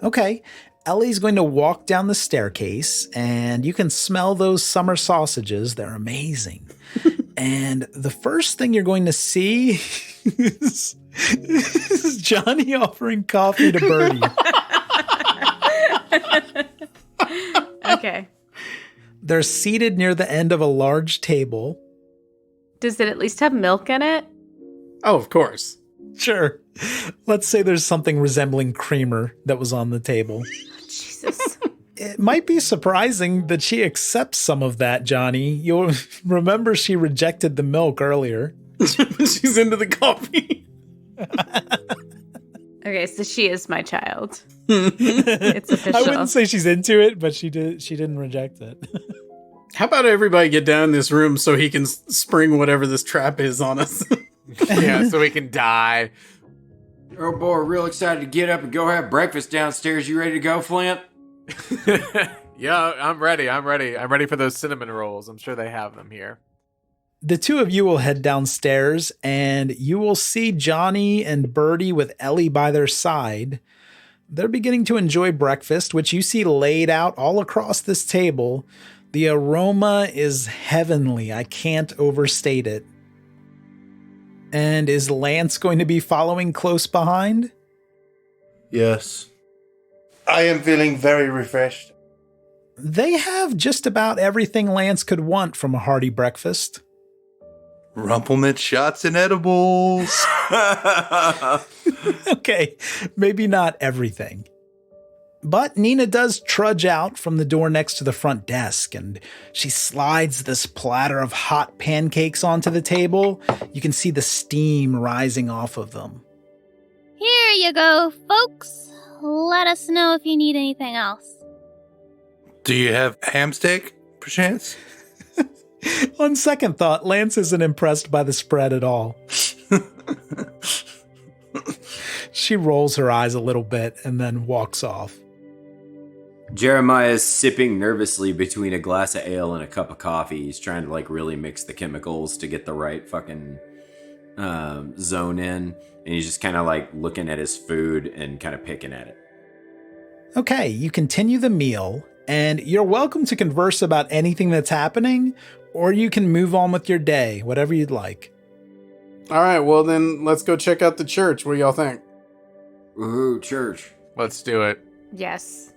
S1: Okay. Ellie's going to walk down the staircase, and you can smell those summer sausages. They're amazing. And the first thing you're going to see is Johnny offering coffee to Bertie.
S8: Okay.
S1: They're seated near the end of a large table.
S8: Does it at least have milk in it?
S5: Oh, of course.
S1: Sure. Let's say there's something resembling creamer that was on the table.
S8: Jesus.
S1: It might be surprising that she accepts some of that, Johnny. You'll remember she rejected the milk earlier.
S5: She's into the coffee.
S8: Okay, so she is my child. It's official.
S1: I wouldn't say she's into it, but she didn't reject it.
S5: How about everybody get down in this room so he can spring whatever this trap is on us?
S2: Yeah, so we can die.
S3: Oh boy, real excited to get up and go have breakfast downstairs. You ready to go, Flint?
S2: Yeah, I'm ready. I'm ready for those cinnamon rolls. I'm sure they have them here.
S1: The two of you will head downstairs, and you will see Johnny and Bertie with Ellie by their side. They're beginning to enjoy breakfast, which you see laid out all across this table. The aroma is heavenly. I can't overstate it. And is Lance going to be following close behind?
S6: Yes. I am feeling very refreshed.
S1: They have just about everything Lance could want from a hearty breakfast.
S6: Rumplemint shots and edibles.
S1: Okay, maybe not everything. But Nina does trudge out from the door next to the front desk, and she slides this platter of hot pancakes onto the table. You can see the steam rising off of them.
S4: Here you go, folks. Let us know if you need anything else.
S6: Do you have ham steak, perchance?
S1: On second thought, Lance isn't impressed by the spread at all. She rolls her eyes a little bit and then walks off.
S3: Jeremiah is sipping nervously between a glass of ale and a cup of coffee. He's trying to like really mix the chemicals to get the right fucking zone in. And he's just kind of like looking at his food and kind of picking at it.
S1: Okay, you continue the meal, and you're welcome to converse about anything that's happening, or you can move on with your day, whatever you'd like.
S5: All right, well then let's go check out the church. What do y'all think?
S3: Woohoo, church.
S2: Let's do it.
S8: Yes.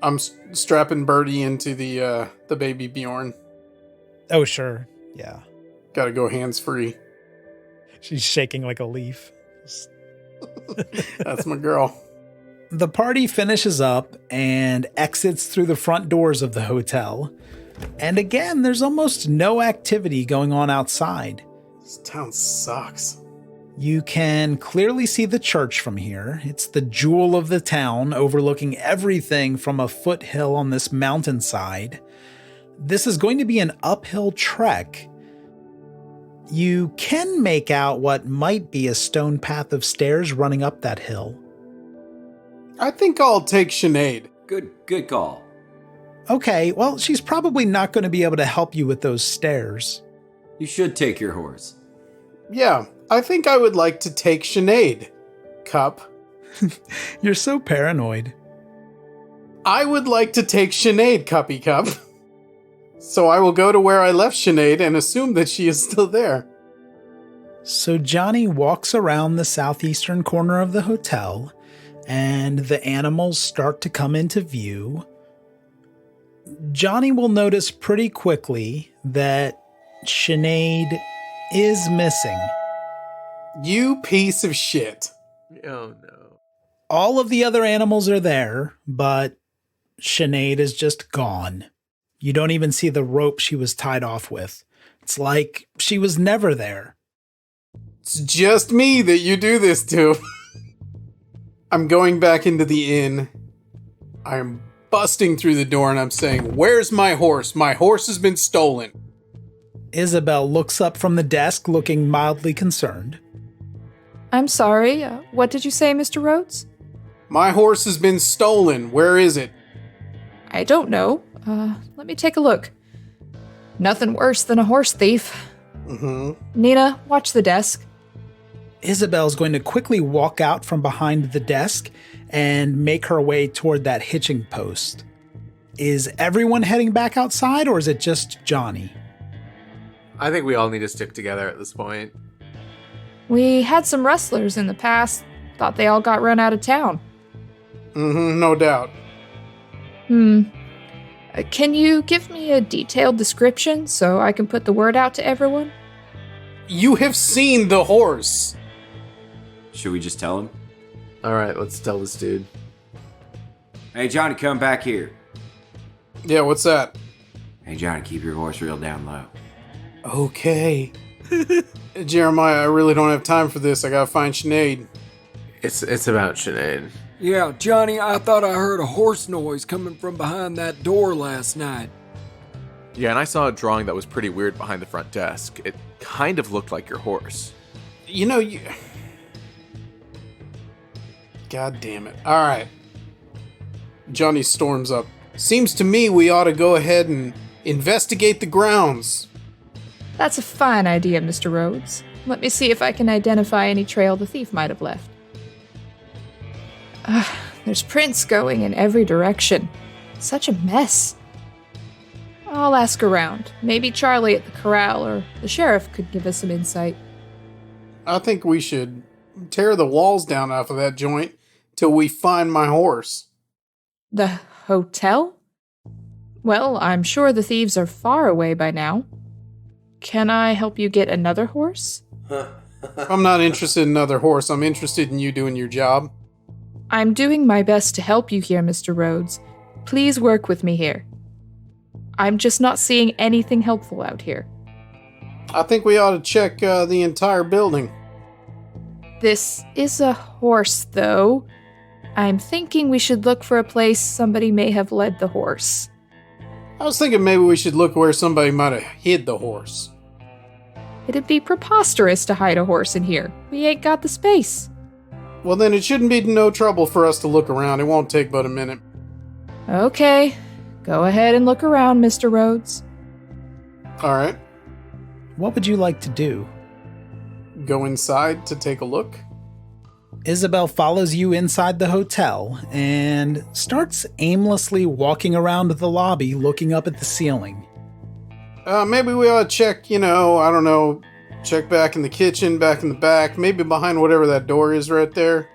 S5: I'm strapping Bertie into the baby Bjorn.
S1: Oh, sure. Yeah.
S5: Gotta go hands free.
S1: She's shaking like a leaf.
S5: That's my girl.
S1: The party finishes up and exits through the front doors of the hotel. And again, there's almost no activity going on outside.
S5: This town sucks.
S1: You can clearly see the church from here. It's the jewel of the town, overlooking everything from a foothill on this mountainside. This is going to be an uphill trek. You can make out what might be a stone path of stairs running up that hill.
S5: I think I'll take Sinead.
S3: Good call.
S1: Okay, well, she's probably not going to be able to help you with those stairs.
S3: You should take your horse.
S5: Yeah, I think I would like to take Sinead, Cup.
S1: You're so paranoid.
S5: I would like to take Sinead, Cuppy Cup. So I will go to where I left Sinead and assume that she is still there.
S1: So Johnny walks around the southeastern corner of the hotel, and the animals start to come into view. Johnny will notice pretty quickly that Sinead is missing.
S5: You piece of shit.
S2: Oh no.
S1: All of the other animals are there, but Sinead is just gone. You don't even see the rope she was tied off with. It's like she was never there.
S5: It's just me that you do this to. I'm going back into the inn. I'm busting through the door and I'm saying, "Where's my horse? My horse has been stolen."
S1: Isabel looks up from the desk looking mildly concerned.
S7: I'm sorry, what did you say, Mr. Rhodes?
S5: My horse has been stolen. Where is it?
S7: I don't know. Let me take a look. Nothing worse than a horse thief.
S5: Mm-hmm.
S7: Nina, watch the desk.
S1: Isabel's going to quickly walk out from behind the desk and make her way toward that hitching post. Is everyone heading back outside, or is it just Johnny?
S2: I think we all need to stick together at this point.
S7: We had some rustlers in the past. Thought they all got run out of town.
S5: Mm-hmm, no doubt.
S7: Can you give me a detailed description so I can put the word out to everyone?
S5: You have seen the horse.
S3: Should we just tell him?
S2: All right, let's tell this dude.
S3: Hey, Johnny, come back here.
S5: Yeah, what's that?
S3: Hey, Johnny, keep your voice real down low.
S5: Okay. Jeremiah, I really don't have time for this. I gotta find Sinead.
S2: It's about Sinead.
S9: Yeah, Johnny, I thought I heard a horse noise coming from behind that door last night.
S2: Yeah, and I saw a drawing that was pretty weird behind the front desk. It kind of looked like your horse.
S5: You know, you... God damn it. Alright. Johnny storms up. Seems to me we ought to go ahead and investigate the grounds.
S7: That's a fine idea, Mr. Rhodes. Let me see if I can identify any trail the thief might have left. There's prints going in every direction. Such a mess. I'll ask around. Maybe Charlie at the corral or the sheriff could give us some insight.
S5: I think we should tear the walls down off of that joint till we find my horse.
S7: The hotel? Well, I'm sure the thieves are far away by now. Can I help you get another horse?
S5: I'm not interested in another horse. I'm interested in you doing your job.
S7: I'm doing my best to help you here, Mr. Rhodes. Please work with me here. I'm just not seeing anything helpful out here.
S5: I think we ought to check the entire building.
S7: This is a horse, though. I'm thinking we should look for a place somebody may have led the horse.
S5: I was thinking maybe we should look where somebody might have hid the horse.
S7: It'd be preposterous to hide a horse in here. We ain't got the space.
S5: Well, then it shouldn't be no trouble for us to look around. It won't take but a minute.
S7: Okay. Go ahead and look around, Mr. Rhodes.
S5: All right.
S1: What would you like to do?
S5: Go inside to take a look.
S1: Isabel follows you inside the hotel and starts aimlessly walking around the lobby looking up at the ceiling.
S5: Maybe we ought to check, I don't know, check back in the kitchen, back in the back, maybe behind whatever that door is right there.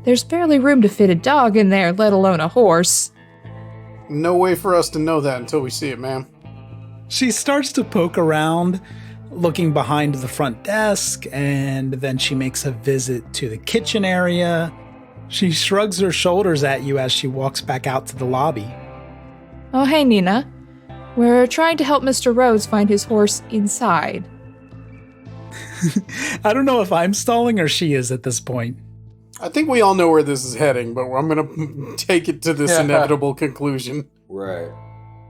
S7: There's barely room to fit a dog in there, let alone a horse.
S5: No way for us to know that until we see it, ma'am.
S1: She starts to poke around, looking behind the front desk, and then she makes a visit to the kitchen area. She shrugs her shoulders at you as she walks back out to the lobby.
S7: Oh, hey, Nina. We're trying to help Mr. Rhodes find his horse inside.
S1: I don't know if I'm stalling or she is at this point.
S5: I think we all know where this is heading, but I'm going to take it to this inevitable conclusion.
S3: Right.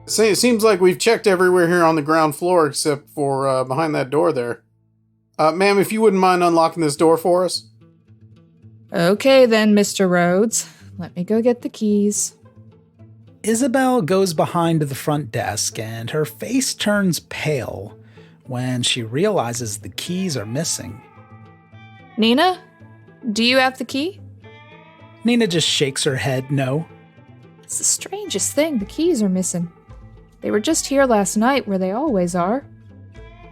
S5: See, it seems like we've checked everywhere here on the ground floor except for behind that door there. Ma'am, if you wouldn't mind unlocking this door for us.
S7: Okay then, Mr. Rhodes. Let me go get the keys.
S1: Isabel goes behind the front desk and her face turns pale when she realizes the keys are missing.
S7: Nina, do you have the key?
S1: Nina just shakes her head no.
S7: It's the strangest thing. The keys are missing. They were just here last night where they always are.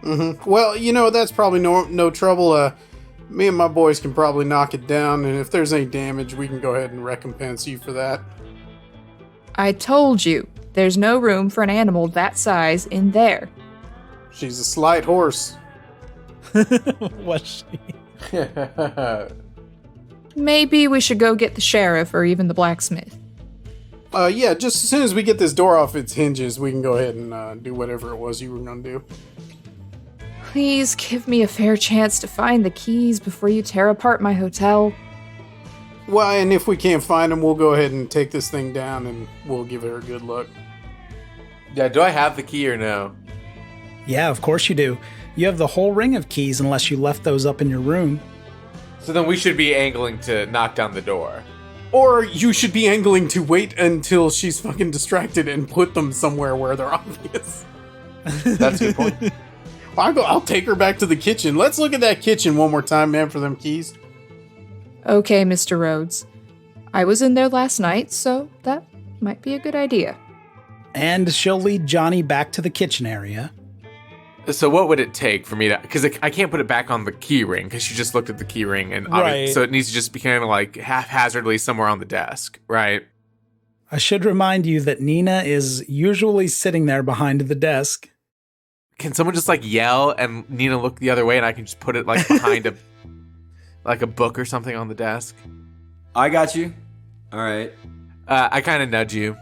S5: Mm-hmm. Well, that's probably no trouble. Me and my boys can probably knock it down, and if there's any damage, we can go ahead and recompense you for that.
S7: I told you, there's no room for an animal that size in there.
S5: She's a slight horse.
S1: Was she?
S7: Maybe we should go get the sheriff or even the blacksmith.
S5: Yeah, just as soon as we get this door off its hinges, we can go ahead and do whatever it was you were going to do.
S7: Please give me a fair chance to find the keys before you tear apart my hotel.
S5: Well, and if we can't find them, we'll go ahead and take this thing down and we'll give her a good look.
S2: Yeah, do I have the key or no?
S1: Yeah, of course you do. You have the whole ring of keys unless you left those up in your room.
S2: So then we should be angling to knock down the door.
S5: Or you should be angling to wait until she's fucking distracted and put them somewhere where they're obvious.
S2: That's a good point.
S5: I'll take her back to the kitchen. Let's look at that kitchen one more time, man, for them keys.
S7: Okay, Mr. Rhodes. I was in there last night, so that might be a good idea.
S1: And she'll lead Johnny back to the kitchen area.
S2: So what would it take for me to... Because I can't put it back on the key ring, because she just looked at the key ring, and
S1: right.
S2: So it needs to just be kind of like haphazardly somewhere on the desk, right?
S1: I should remind you that Nina is usually sitting there behind the desk.
S2: Can someone just like yell and Nina look the other way, and I can just put it like behind a book or something on the desk?
S3: I got you. All right.
S2: I kind of nudge you,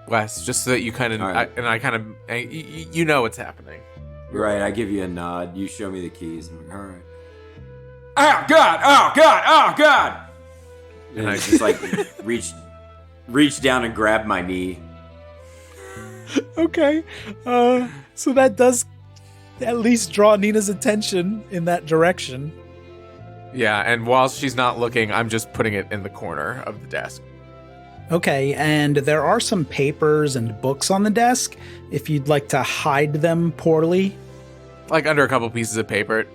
S2: Wes, just so that you kind of...
S3: Right.
S2: I kind of... You know what's happening.
S3: Right, I give you a nod. You show me the keys. I'm like, all right.
S9: Oh, God! Oh, God! Oh, God!
S3: And I just like reach down and grab my knee.
S1: Okay. So that does at least draw Nina's attention in that direction.
S2: Yeah, and while she's not looking, I'm just putting it in the corner of the desk.
S1: Okay, and there are some papers and books on the desk, if you'd like to hide them poorly.
S2: Like under a couple pieces of paper.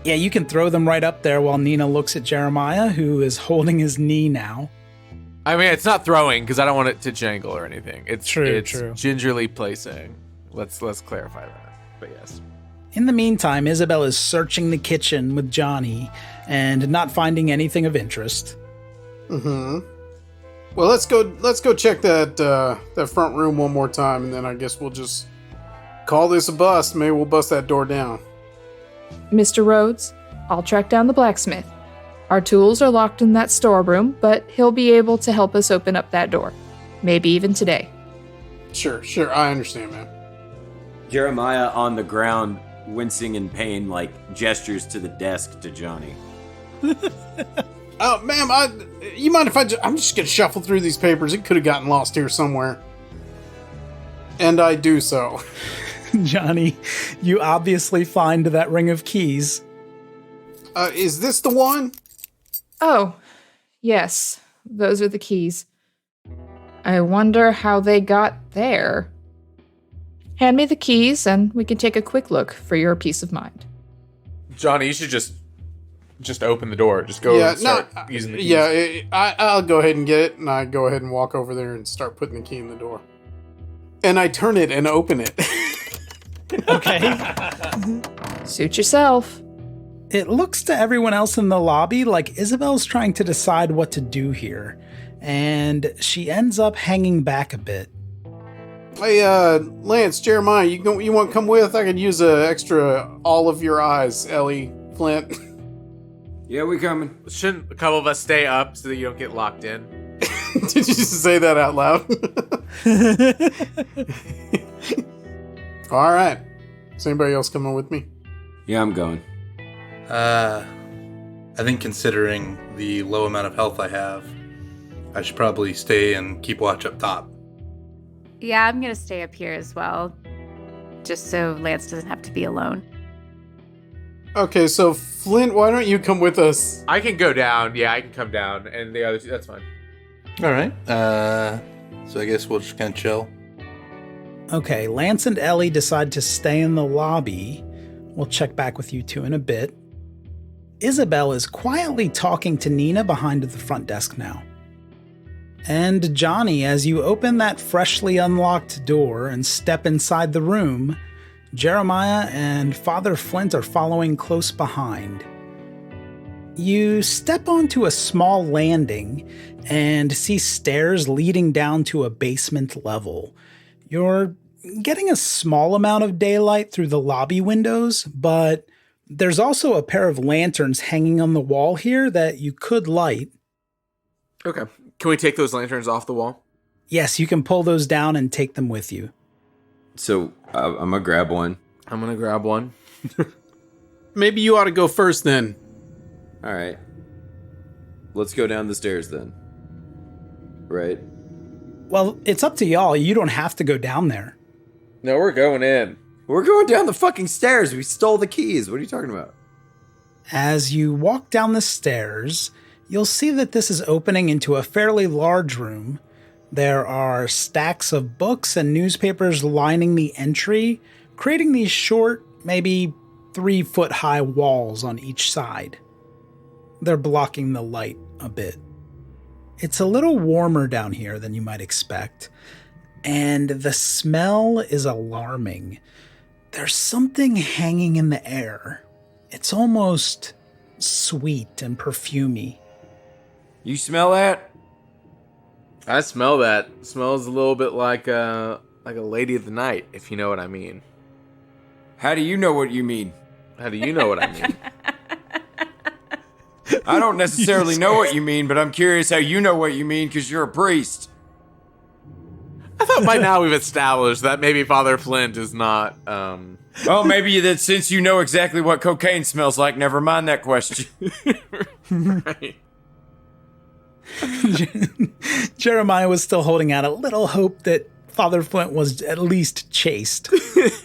S1: Yeah, you can throw them right up there while Nina looks at Jeremiah, who is holding his knee now.
S2: I mean, it's not throwing, because I don't want it to jangle or anything. It's
S1: True.
S2: gingerly placing. Let's clarify that. But yes.
S1: In the meantime, Isabel is searching the kitchen with Johnny and not finding anything of interest.
S5: Mm-hmm. Well, let's go check that front room one more time, and then I guess we'll just call this a bust. Maybe we'll bust that door down.
S7: Mr. Rhodes, I'll track down the blacksmith. Our tools are locked in that storeroom, but he'll be able to help us open up that door. Maybe even today.
S5: Sure. I understand, man.
S3: Jeremiah on the ground, wincing in pain, like gestures to the desk to Johnny.
S5: Oh, ma'am, you mind if I'm just gonna shuffle through these papers. It could have gotten lost here somewhere. And I do so.
S1: Johnny, you obviously find that ring of keys.
S5: Is this the one?
S7: Oh, yes. Those are the keys. I wonder how they got there. Hand me the keys, and we can take a quick look for your peace of mind.
S2: Johnny, you should just open the door. Just go and start using the keys.
S5: Yeah, I'll go ahead and get it, and I go ahead and walk over there and start putting the key in the door. And I turn it and open it.
S1: Okay.
S7: Suit yourself.
S1: It looks to everyone else in the lobby like Isabel's trying to decide what to do here, and she ends up hanging back a bit.
S5: Hey, Lance, Jeremiah, you want to come with? I could use a extra all of your eyes, Ellie, Flint.
S3: Yeah, we coming.
S2: Shouldn't a couple of us stay up so that you don't get locked in?
S5: Did you just say that out loud? All right. Is anybody else coming with me?
S3: Yeah, I'm going.
S6: I think considering the low amount of health I have, I should probably stay and keep watch up top.
S8: Yeah, I'm going to stay up here as well, just so Lance doesn't have to be alone.
S5: Okay, so Flint, why don't you come with us?
S2: I can go down. Yeah, I can come down. And the other two, that's fine.
S6: All right. So I guess we'll just kind of chill.
S1: Okay, Lance and Ellie decide to stay in the lobby, We'll check back with you two in a bit. Isabel is quietly talking to Nina behind the front desk now. And Johnny, as you open that freshly unlocked door and step inside the room, Jeremiah and Father Flint are following close behind. You step onto a small landing and see stairs leading down to a basement level. You're getting a small amount of daylight through the lobby windows, but there's also a pair of lanterns hanging on the wall here that you could light.
S2: Okay. Can we take those lanterns off the wall?
S1: Yes, you can pull those down and take them with you.
S3: So I'm going to grab one.
S2: I'm going to grab one.
S5: Maybe you ought to go first then.
S3: All right. Let's go down the stairs then. Right?
S1: Well, it's up to y'all. You don't have to go down there.
S2: No, we're going in.
S3: We're going down the fucking stairs. We stole the keys. What are you talking about?
S1: As you walk down the stairs, you'll see that this is opening into a fairly large room. There are stacks of books and newspapers lining the entry, creating these short, maybe 3-foot high walls on each side. They're blocking the light a bit. It's a little warmer down here than you might expect, and the smell is alarming. There's something hanging in the air. It's almost sweet and perfumey.
S3: You smell that?
S2: I smell that. It smells a little bit like a lady of the night, if you know what I mean.
S3: How do you know what you mean?
S2: How do you know what I mean?
S3: I don't necessarily know what you mean, but I'm curious how you know what you mean because you're a priest.
S2: I thought by now we've established that maybe Father Flint is not,
S3: Well, maybe that since you know exactly what cocaine smells like, never mind that question.
S2: Right.
S1: Jeremiah was still holding out a little hope that Father Flint was at least chaste.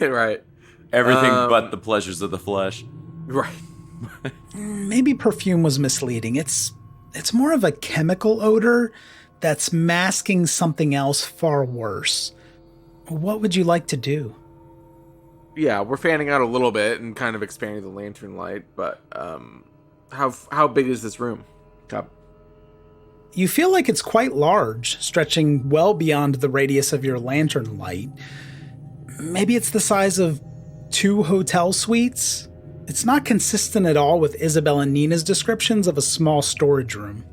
S2: Right.
S3: Everything but the pleasures of the flesh.
S2: Right.
S1: Maybe perfume was misleading. It's more of a chemical odor that's masking something else far worse. What would you like to do?
S2: Yeah, we're fanning out a little bit and kind of expanding the lantern light, but how big is this room? Top.
S1: You feel like it's quite large, stretching well beyond the radius of your lantern light. Maybe it's the size of 2 hotel suites? It's not consistent at all with Isabel and Nina's descriptions of a small storage room.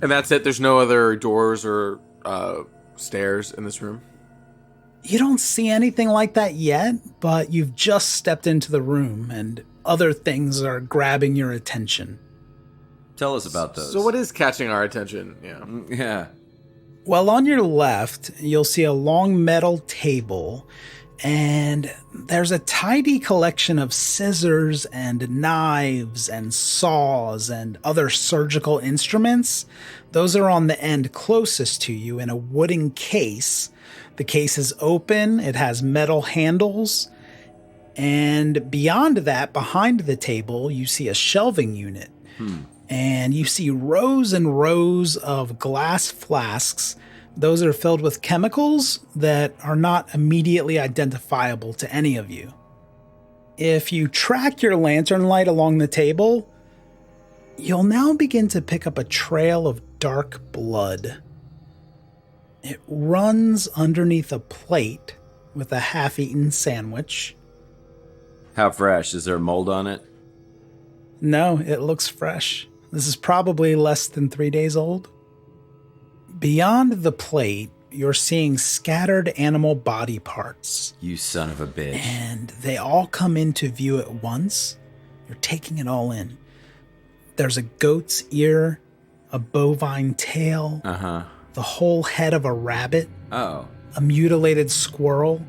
S2: And that's it? There's no other doors or stairs in this room?
S1: You don't see anything like that yet, but you've just stepped into the room and other things are grabbing your attention.
S3: Tell us about those.
S2: So what is catching our attention?
S3: Yeah.
S1: Well, on your left, you'll see a long metal table, and there's a tidy collection of scissors and knives and saws and other surgical instruments. Those are on the end closest to you in a wooden case. The case is open, it has metal handles, and beyond that, behind the table, you see a shelving unit. And you see rows and rows of glass flasks. Those are filled with chemicals that are not immediately identifiable to any of you. If you track your lantern light along the table, you'll now begin to pick up a trail of dark blood. It runs underneath a plate with a half-eaten sandwich.
S3: How fresh? Is there mold on it?
S1: No, it looks fresh. This is probably less than 3 days old. Beyond the plate, you're seeing scattered animal body parts.
S3: You son of a bitch.
S1: And they all come into view at once. You're taking it all in. There's a goat's ear, a bovine tail, the whole head of a rabbit,
S3: Oh.
S1: a mutilated squirrel.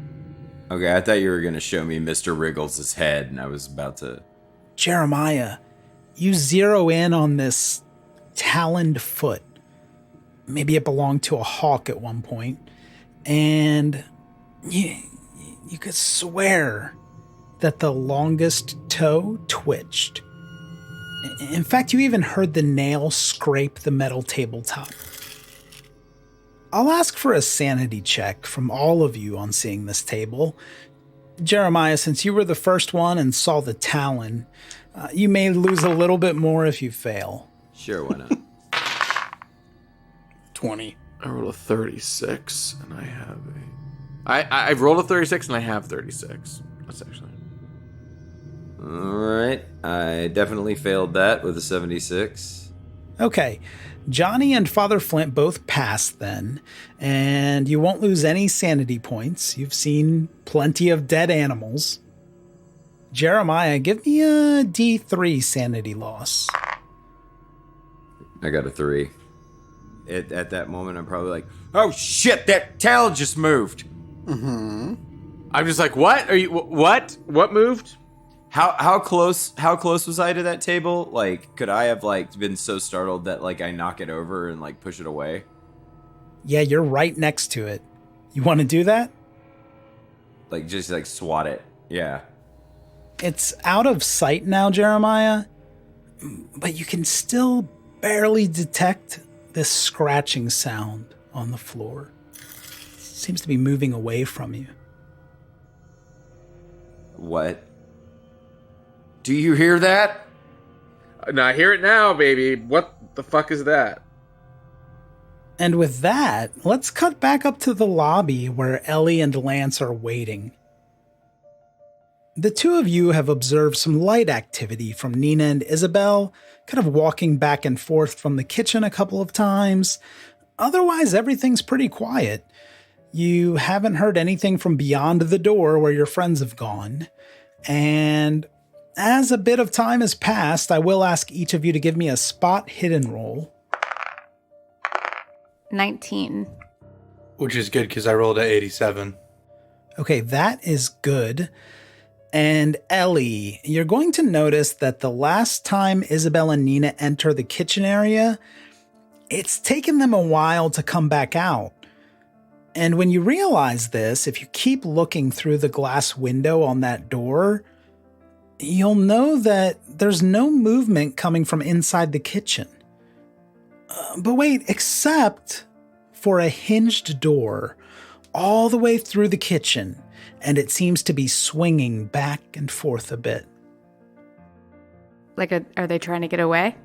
S3: Okay, I thought you were going to show me Mr. Wriggles' head, and I was about to...
S1: Jeremiah, you zero in on this taloned foot. Maybe it belonged to a hawk at one point. And you could swear that the longest toe twitched. In fact, you even heard the nail scrape the metal tabletop. I'll ask for a sanity check from all of you on seeing this table. Jeremiah, since you were the first one and saw the talon, you may lose a little bit more if you fail.
S3: Sure, why not?
S1: 20.
S2: I rolled a 36, and I have I've rolled a 36, and I have 36. That's actually...
S3: All right. I definitely failed that with a 76.
S1: Okay. Johnny and Father Flint both passed then, and you won't lose any sanity points. You've seen plenty of dead animals. Jeremiah, give me a D3 sanity loss.
S3: I got a 3. At that moment, I'm probably like, oh shit, that tail just moved.
S5: Mm-hmm.
S2: I'm just like, what? Are you... What? What moved?
S3: How close was I to that table? Like, could I have like been so startled that like I knock it over and like push it away?
S1: Yeah, you're right next to it. You want to do that?
S3: Like just like swat it. Yeah.
S1: It's out of sight now, Jeremiah, but you can still barely detect this scratching sound on the floor. Seems to be moving away from you.
S3: What? Do you hear that?
S2: No, I hear it now, baby. What the fuck is that?
S1: And with that, let's cut back up to the lobby where Ellie and Lance are waiting. The two of you have observed some light activity from Nina and Isabel, kind of walking back and forth from the kitchen a couple of times. Otherwise, everything's pretty quiet. You haven't heard anything from beyond the door where your friends have gone. And as a bit of time has passed, I will ask each of you to give me a spot hidden roll.
S8: 19.
S6: Which is good because I rolled at 87.
S1: Okay, that is good. And Ellie, you're going to notice that the last time Isabel and Nina enter the kitchen area, it's taken them a while to come back out. And when you realize this, if you keep looking through the glass window on that door, you'll know that there's no movement coming from inside the kitchen. But wait, except for a hinged door all the way through the kitchen, and it seems to be swinging back and forth a bit.
S8: Are they trying to get away?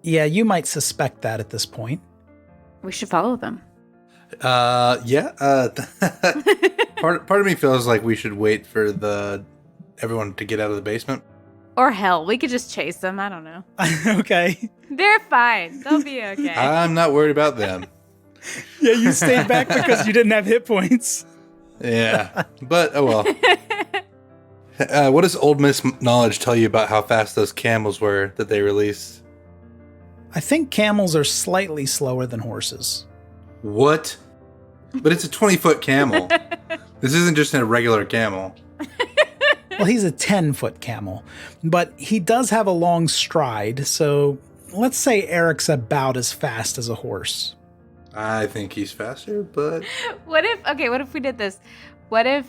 S1: Yeah, you might suspect that at this point.
S8: We should follow them.
S6: Yeah. Part of me feels like we should wait for everyone to get out of the basement.
S8: Or hell, we could just chase them. I don't know.
S1: Okay.
S8: They're fine. They'll be okay.
S6: I'm not worried about them.
S1: Yeah, you stayed back because you didn't have hit points.
S6: Yeah, but oh well. What does Old Miss Knowledge tell you about how fast those camels were that they released?
S1: I think camels are slightly slower than horses.
S6: What? But it's a 20-foot camel. This isn't just a regular camel.
S1: Well, he's a 10-foot camel, but he does have a long stride, so let's say Eric's about as fast as a horse.
S6: I think he's faster, but...
S8: What if we did this? What if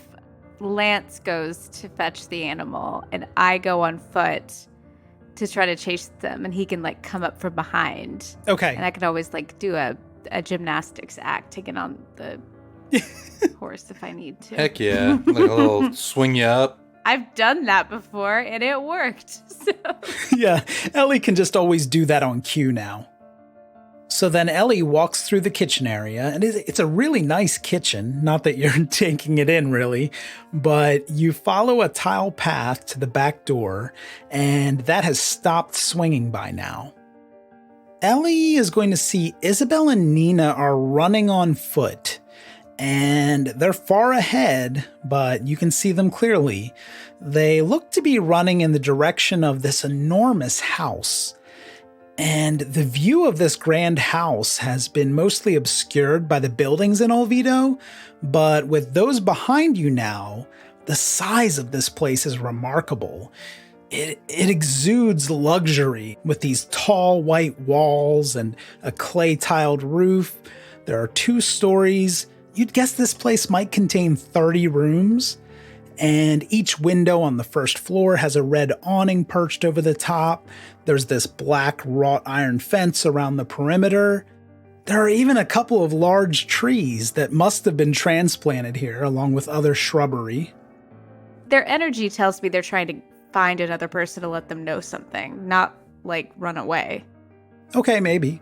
S8: Lance goes to fetch the animal and I go on foot to try to chase them and he can like come up from behind?
S1: Okay.
S8: And I can always like do a gymnastics act to get on the horse if I need to.
S6: Heck yeah. Like a little swing you up.
S8: I've done that before and it worked. So.
S1: Yeah, Ellie can just always do that on cue now. So then Ellie walks through the kitchen area, and it's a really nice kitchen. Not that you're taking it in, really, but you follow a tile path to the back door, and that has stopped swinging by now. Ellie is going to see Isabel and Nina are running on foot, and they're far ahead, but you can see them clearly. They look to be running in the direction of this enormous house. And the view of this grand house has been mostly obscured by the buildings in Olvido, but with those behind you now, the size of this place is remarkable. It exudes luxury with these tall white walls and a clay-tiled roof. There are 2 stories. You'd guess this place might contain 30 rooms, and each window on the first floor has a red awning perched over the top. There's this black wrought iron fence around the perimeter. There are even a couple of large trees that must have been transplanted here along with other shrubbery.
S8: their energy tells me they're trying to find another person to let them know something, not like run away.
S1: Okay, maybe.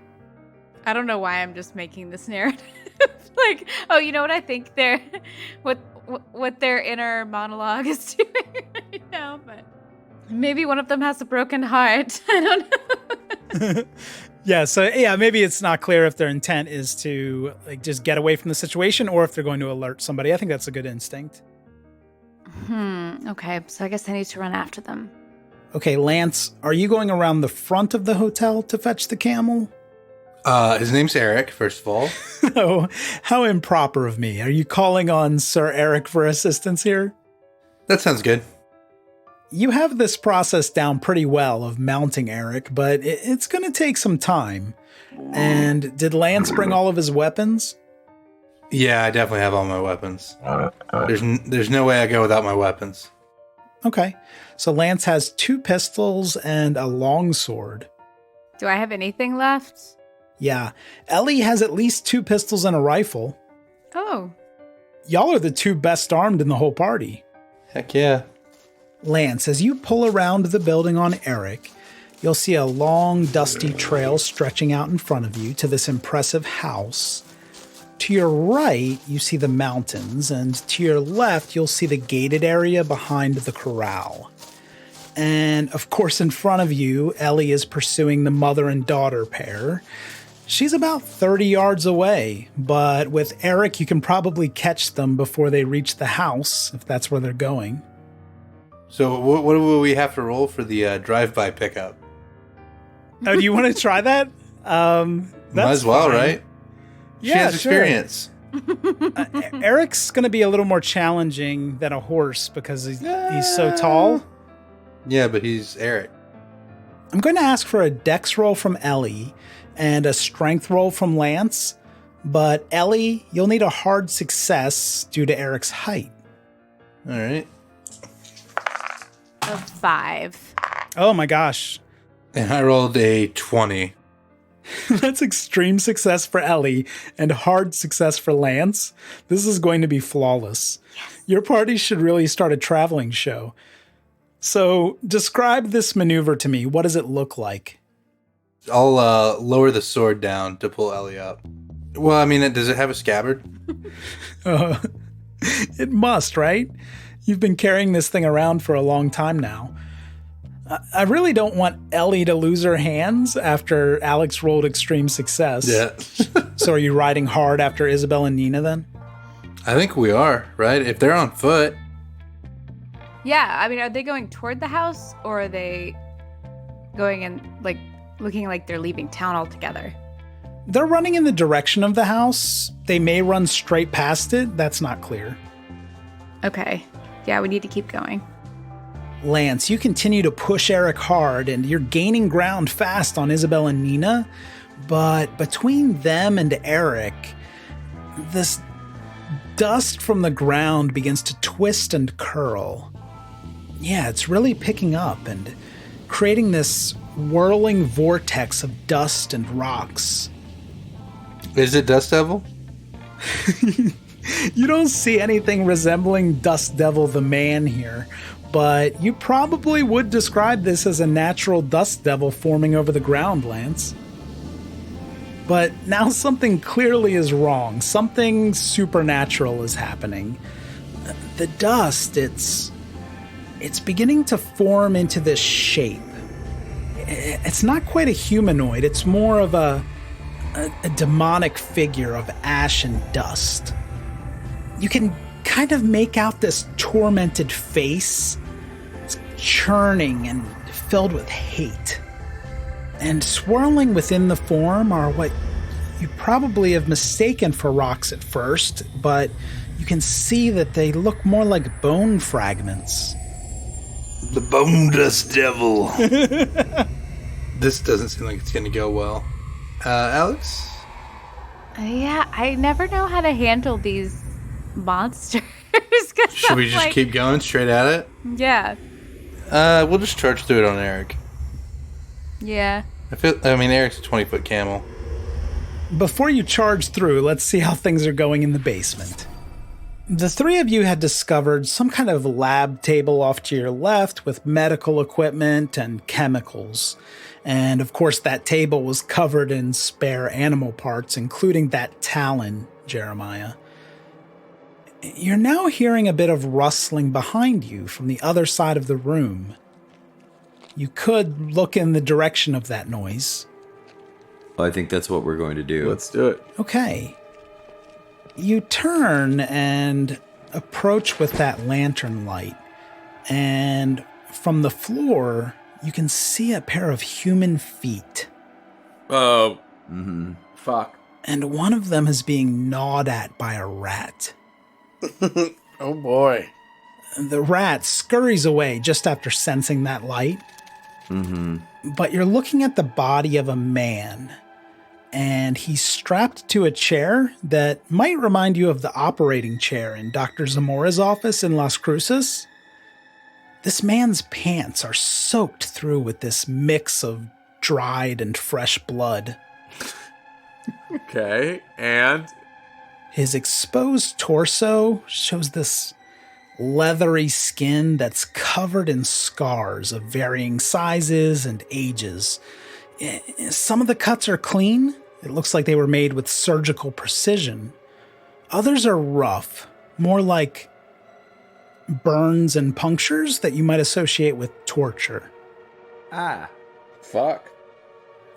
S8: I don't know why I'm just making this narrative. Like, oh, you know what I think what their inner monologue is doing right now, but maybe one of them has a broken heart. I don't know.
S1: Yeah, maybe it's not clear if their intent is to like just get away from the situation or if they're going to alert somebody. I think that's a good instinct.
S8: Okay, so I guess I need to run after them.
S1: Okay, Lance, are you going around the front of the hotel to fetch the camel?
S6: His name's Eric, first of all.
S1: Oh, how improper of me. Are you calling on Sir Eric for assistance here?
S6: That sounds good.
S1: You have this process down pretty well of mounting Eric, but it's going to take some time. And did Lance bring all of his weapons?
S6: Yeah, I definitely have all my weapons. There's no way I go without my weapons.
S1: Okay, so Lance has 2 pistols and a longsword.
S8: Do I have anything left?
S1: Yeah, Ellie has at least 2 pistols and a rifle.
S8: Oh.
S1: Y'all are the 2 best armed in the whole party.
S6: Heck yeah.
S1: Lance, as you pull around the building on Eric, you'll see a long, dusty trail stretching out in front of you to this impressive house. To your right, you see the mountains, and to your left, you'll see the gated area behind the corral. And, of course, in front of you, Ellie is pursuing the mother and daughter pair. She's about 30 yards away, but with Eric, you can probably catch them before they reach the house, if that's where they're going.
S6: So what will we have to roll for the drive-by pickup?
S1: Oh, do you want to try that?
S6: Might as well,
S1: fine.
S6: Right? She
S1: Yeah,
S6: has experience.
S1: Sure. Eric's going to be a little more challenging than a horse because he's so tall.
S6: Yeah, but he's Eric.
S1: I'm going to ask for a dex roll from Ellie and a strength roll from Lance, but Ellie, you'll need a hard success due to Eric's height.
S6: All right.
S8: A 5.
S1: Oh my gosh.
S6: And I rolled a 20.
S1: That's extreme success for Ellie and hard success for Lance. This is going to be flawless. Yes. Your party should really start a traveling show. So describe this maneuver to me. What does it look like?
S6: I'll lower the sword down to pull Ellie up. Well, I mean, does it have a scabbard?
S1: It must, right? You've been carrying this thing around for a long time now. I really don't want Ellie to lose her hands after Alex rolled extreme success.
S6: Yeah.
S1: So are you riding hard after Isabel and Nina then?
S6: I think we are, right? If they're on foot.
S8: Yeah, I mean, are they going toward the house or are they going in, like, looking like they're leaving town altogether?
S1: They're running in the direction of the house. They may run straight past it. That's not clear.
S8: Okay. Yeah, we need to keep going.
S1: Lance, you continue to push Eric hard, and you're gaining ground fast on Isabel and Nina, but between them and Eric, this dust from the ground begins to twist and curl. Yeah, it's really picking up and creating this whirling vortex of dust and rocks.
S6: Is it Dust Devil?
S1: You don't see anything resembling Dust Devil the man here, but you probably would describe this as a natural dust devil forming over the ground, Lance. But now something clearly is wrong. Something supernatural is happening. The dust, it's beginning to form into this shape. It's not quite a humanoid. It's more of a demonic figure of ash and dust. You can kind of make out this tormented face. It's churning and filled with hate. And swirling within the form are what you probably have mistaken for rocks at first, but you can see that they look more like bone fragments.
S6: The Bone Dust Devil. This doesn't seem like it's going to go well. Alex?
S8: Yeah, I never know how to handle these monsters.
S6: Should we just keep going straight at it?
S8: Yeah.
S6: We'll just charge through it on Eric.
S8: Yeah.
S6: Eric's a 20-foot camel.
S1: Before you charge through, let's see how things are going in the basement. The three of you had discovered some kind of lab table off to your left with medical equipment and chemicals. And of course, that table was covered in spare animal parts, including that talon, Jeremiah. You're now hearing a bit of rustling behind you from the other side of the room. You could look in the direction of that noise.
S3: Well, I think that's what we're going to do.
S2: Let's do it.
S1: Okay. You turn and approach with that lantern light, and from the floor, you can see a pair of human feet.
S2: Oh.
S3: Mm-hmm.
S2: Fuck.
S1: And one of them is being gnawed at by a rat.
S5: Oh boy.
S1: The rat scurries away just after sensing that light.
S3: Mm-hmm.
S1: But you're looking at the body of a man, and he's strapped to a chair that might remind you of the operating chair in Dr. Zamora's office in Las Cruces. This man's pants are soaked through with this mix of dried and fresh blood.
S2: Okay, and?
S1: His exposed torso shows this leathery skin that's covered in scars of varying sizes and ages. Some of the cuts are clean. It looks like they were made with surgical precision. Others are rough, more like burns and punctures that you might associate with torture.
S3: Ah.
S2: Fuck.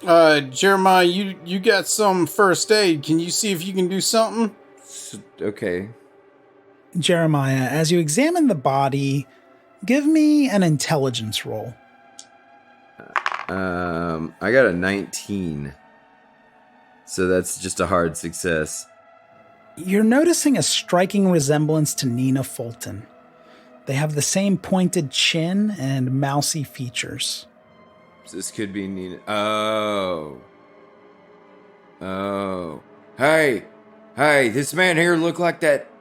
S5: Jeremiah, you got some first aid. Can you see if you can do something?
S3: Okay.
S1: Jeremiah, as you examine the body, give me an intelligence roll.
S3: I got a 19. So that's just a hard success.
S1: You're noticing a striking resemblance to Nina Fulton. They have the same pointed chin and mousy features.
S3: This could be Nina. Oh. Hey, this man here look like that.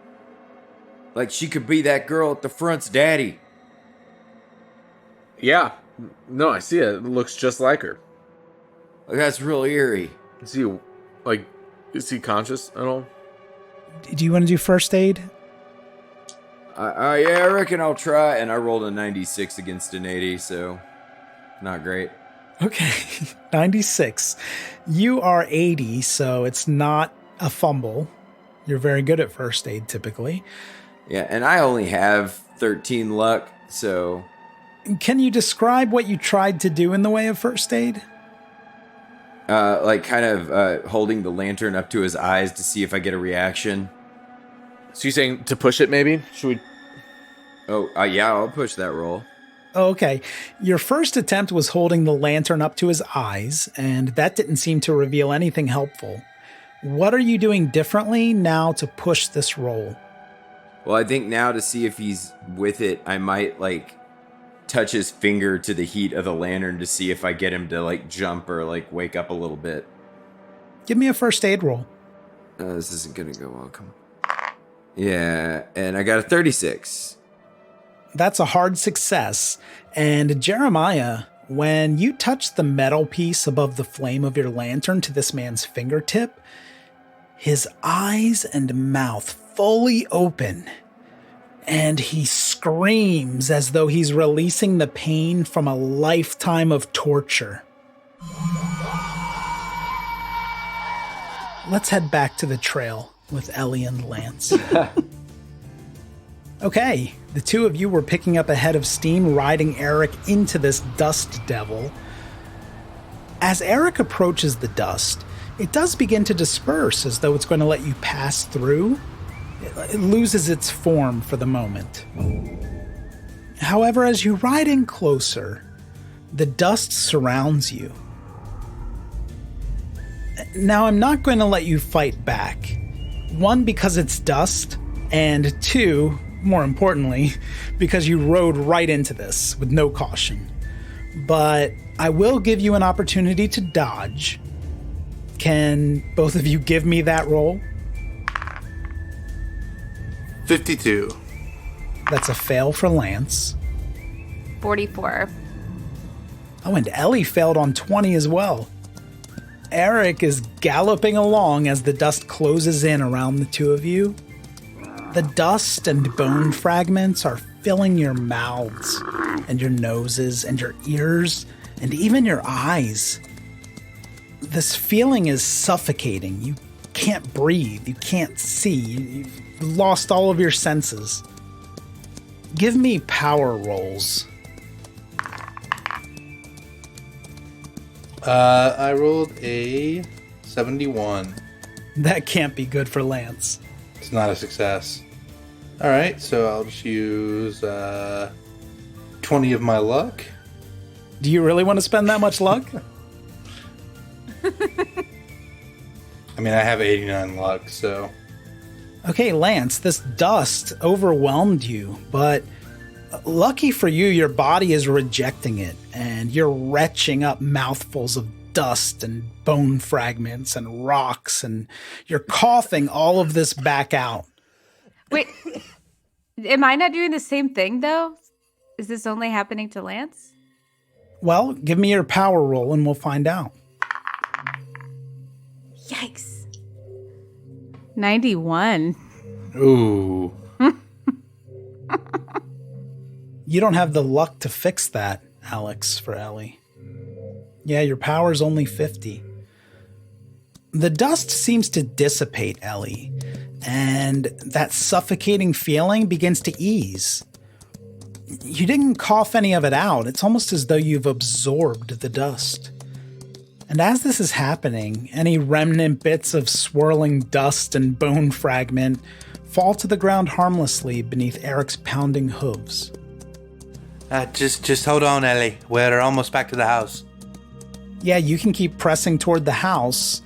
S3: Like she could be that girl at the front's daddy.
S2: Yeah. No, I see it. It looks just like her.
S3: Like, that's real eerie.
S2: Is he conscious at all?
S1: Do you want to do first aid?
S3: Yeah, I reckon I'll try. And I rolled a 96 against an 80, so not great.
S1: Okay, 96. You are 80, so it's not a fumble. You're very good at first aid, typically.
S3: Yeah, and I only have 13 luck, so...
S1: Can you describe what you tried to do in the way of first aid?
S3: Holding the lantern up to his eyes to see if I get a reaction.
S2: So you're saying to push it, maybe? Should we...
S3: Oh, yeah, I'll push that roll.
S1: Okay. Your first attempt was holding the lantern up to his eyes, and that didn't seem to reveal anything helpful. What are you doing differently now to push this roll?
S3: Well, I think now to see if he's with it, I might, touch his finger to the heat of the lantern to see if I get him to, jump or, wake up a little bit.
S1: Give me a first aid roll.
S3: This isn't gonna go well. Come on. Yeah, and I got a 36.
S1: That's a hard success. And Jeremiah, when you touch the metal piece above the flame of your lantern to this man's fingertip, his eyes and mouth fully open, and he screams as though he's releasing the pain from a lifetime of torture. Let's head back to the trail with Ellie and Lance. Okay, the two of you were picking up a head of steam, riding Eric into this dust devil. As Eric approaches the dust, it does begin to disperse as though it's going to let you pass through. It loses its form for the moment. However, as you ride in closer, the dust surrounds you. Now, I'm not going to let you fight back. One, because it's dust, and two, more importantly, because you rode right into this with no caution. But I will give you an opportunity to dodge. Can both of you give me that roll?
S6: 52.
S1: That's a fail for Lance.
S8: 44.
S1: Oh, and Ellie failed on 20 as well. Eric is galloping along as the dust closes in around the two of you. The dust and bone fragments are filling your mouths and your noses and your ears and even your eyes. This feeling is suffocating. You can't breathe. You can't see. You've lost all of your senses. Give me power rolls.
S6: I rolled a 71.
S1: That can't be good for Lance.
S6: It's not a success. All right, so I'll just use 20 of my luck.
S1: Do you really want to spend that much luck?
S6: I mean, I have 89 luck, so...
S1: Okay, Lance, this dust overwhelmed you, but lucky for you, your body is rejecting it, and you're retching up mouthfuls of dust and bone fragments and rocks, and you're coughing all of this back out.
S8: Wait, am I not doing the same thing, though? Is this only happening to Lance?
S1: Well, give me your power roll and we'll find out.
S8: Yikes. 91.
S6: Ooh.
S1: You don't have the luck to fix that, Alex, for Ellie. Yeah, your power's only 50. The dust seems to dissipate, Ellie, and that suffocating feeling begins to ease. You didn't cough any of it out. It's almost as though you've absorbed the dust. And as this is happening, any remnant bits of swirling dust and bone fragment fall to the ground harmlessly beneath Eric's pounding hooves.
S6: Just hold on, Ellie. We're almost back to the house.
S1: Yeah, you can keep pressing toward the house.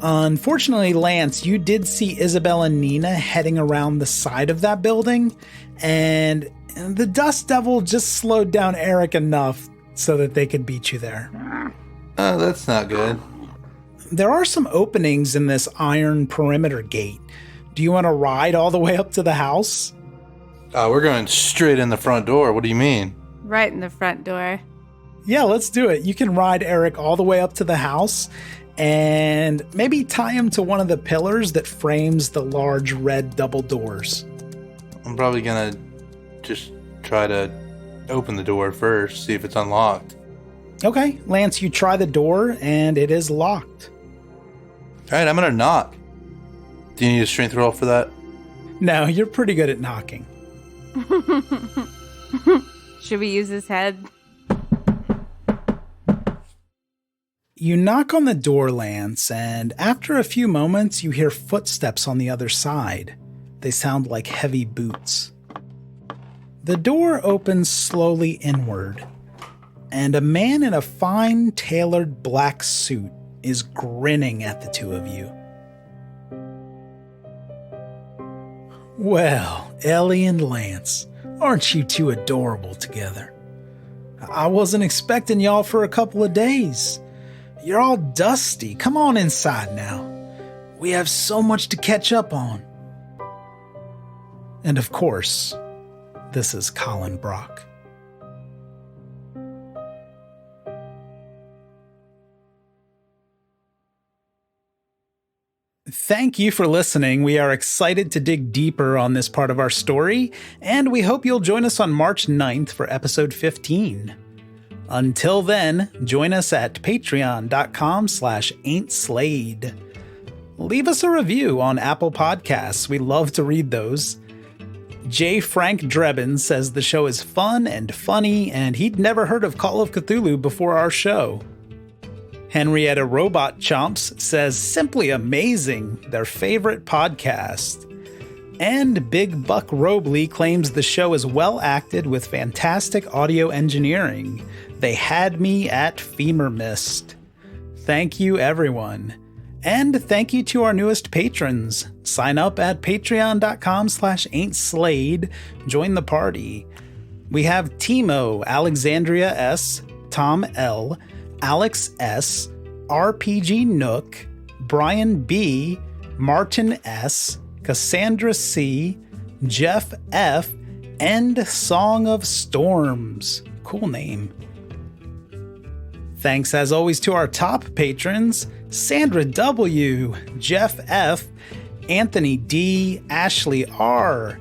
S1: Unfortunately, Lance, you did see Isabel and Nina heading around the side of that building, and the Dust Devil just slowed down Eric enough so that they could beat you there.
S6: Oh, that's not good.
S1: There are some openings in this iron perimeter gate. Do you want to ride all the way up to the house?
S6: We're going straight in the front door. What do you mean?
S8: Right in the front door.
S1: Yeah, let's do it. You can ride Eric all the way up to the house and maybe tie him to one of the pillars that frames the large red double doors.
S6: I'm probably going to just try to open the door first, see if it's unlocked.
S1: Okay, Lance, you try the door and it is locked.
S6: All right, I'm going to knock. Do you need a strength roll for that?
S1: No, you're pretty good at knocking.
S8: Should we use his head?
S1: You knock on the door, Lance, and after a few moments, you hear footsteps on the other side. They sound like heavy boots. The door opens slowly inward, and a man in a fine tailored black suit is grinning at the two of you. Well, Ellie and Lance, aren't you two adorable together? I wasn't expecting y'all for a couple of days. You're all dusty. Come on inside now. We have so much to catch up on. And of course, this is Colin Brock. Thank you for listening. We are excited to dig deeper on this part of our story, and we hope you'll join us on March 9th for episode 15. Until then, join us at patreon.com/ain'tslayed. Leave us a review on Apple Podcasts. We love to read those. J. Frank Drebin says the show is fun and funny, and he'd never heard of Call of Cthulhu before our show. Henrietta Robot Chomps says simply amazing, their favorite podcast. And Big Buck Robley claims the show is well acted with fantastic audio engineering. They had me at femur mist. Thank you, everyone. And thank you to our newest patrons. Sign up at patreon.com/ain'tslayed. Join the party. We have Timo, Alexandria S, Tom L, Alex S, RPG Nook, Brian B, Martin S, Cassandra C, Jeff F, and Song of Storms. Cool name. Thanks as always to our top patrons, Sandra W, Jeff F, Anthony D, Ashley R,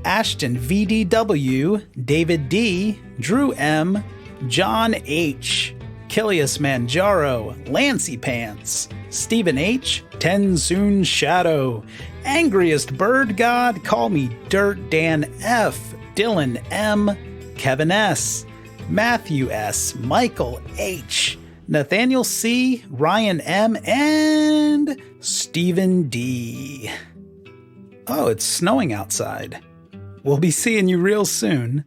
S1: Ashton VDW, David D, Drew M, John H, Kilius Manjaro, Lancy Pants, Stephen H, Tensoon Shadow, Angriest Bird God, Call Me Dirt, Dan F, Dylan M, Kevin S, Matthew S, Michael H, Nathaniel C, Ryan M, and Stephen D. Oh, it's snowing outside. We'll be seeing you real soon.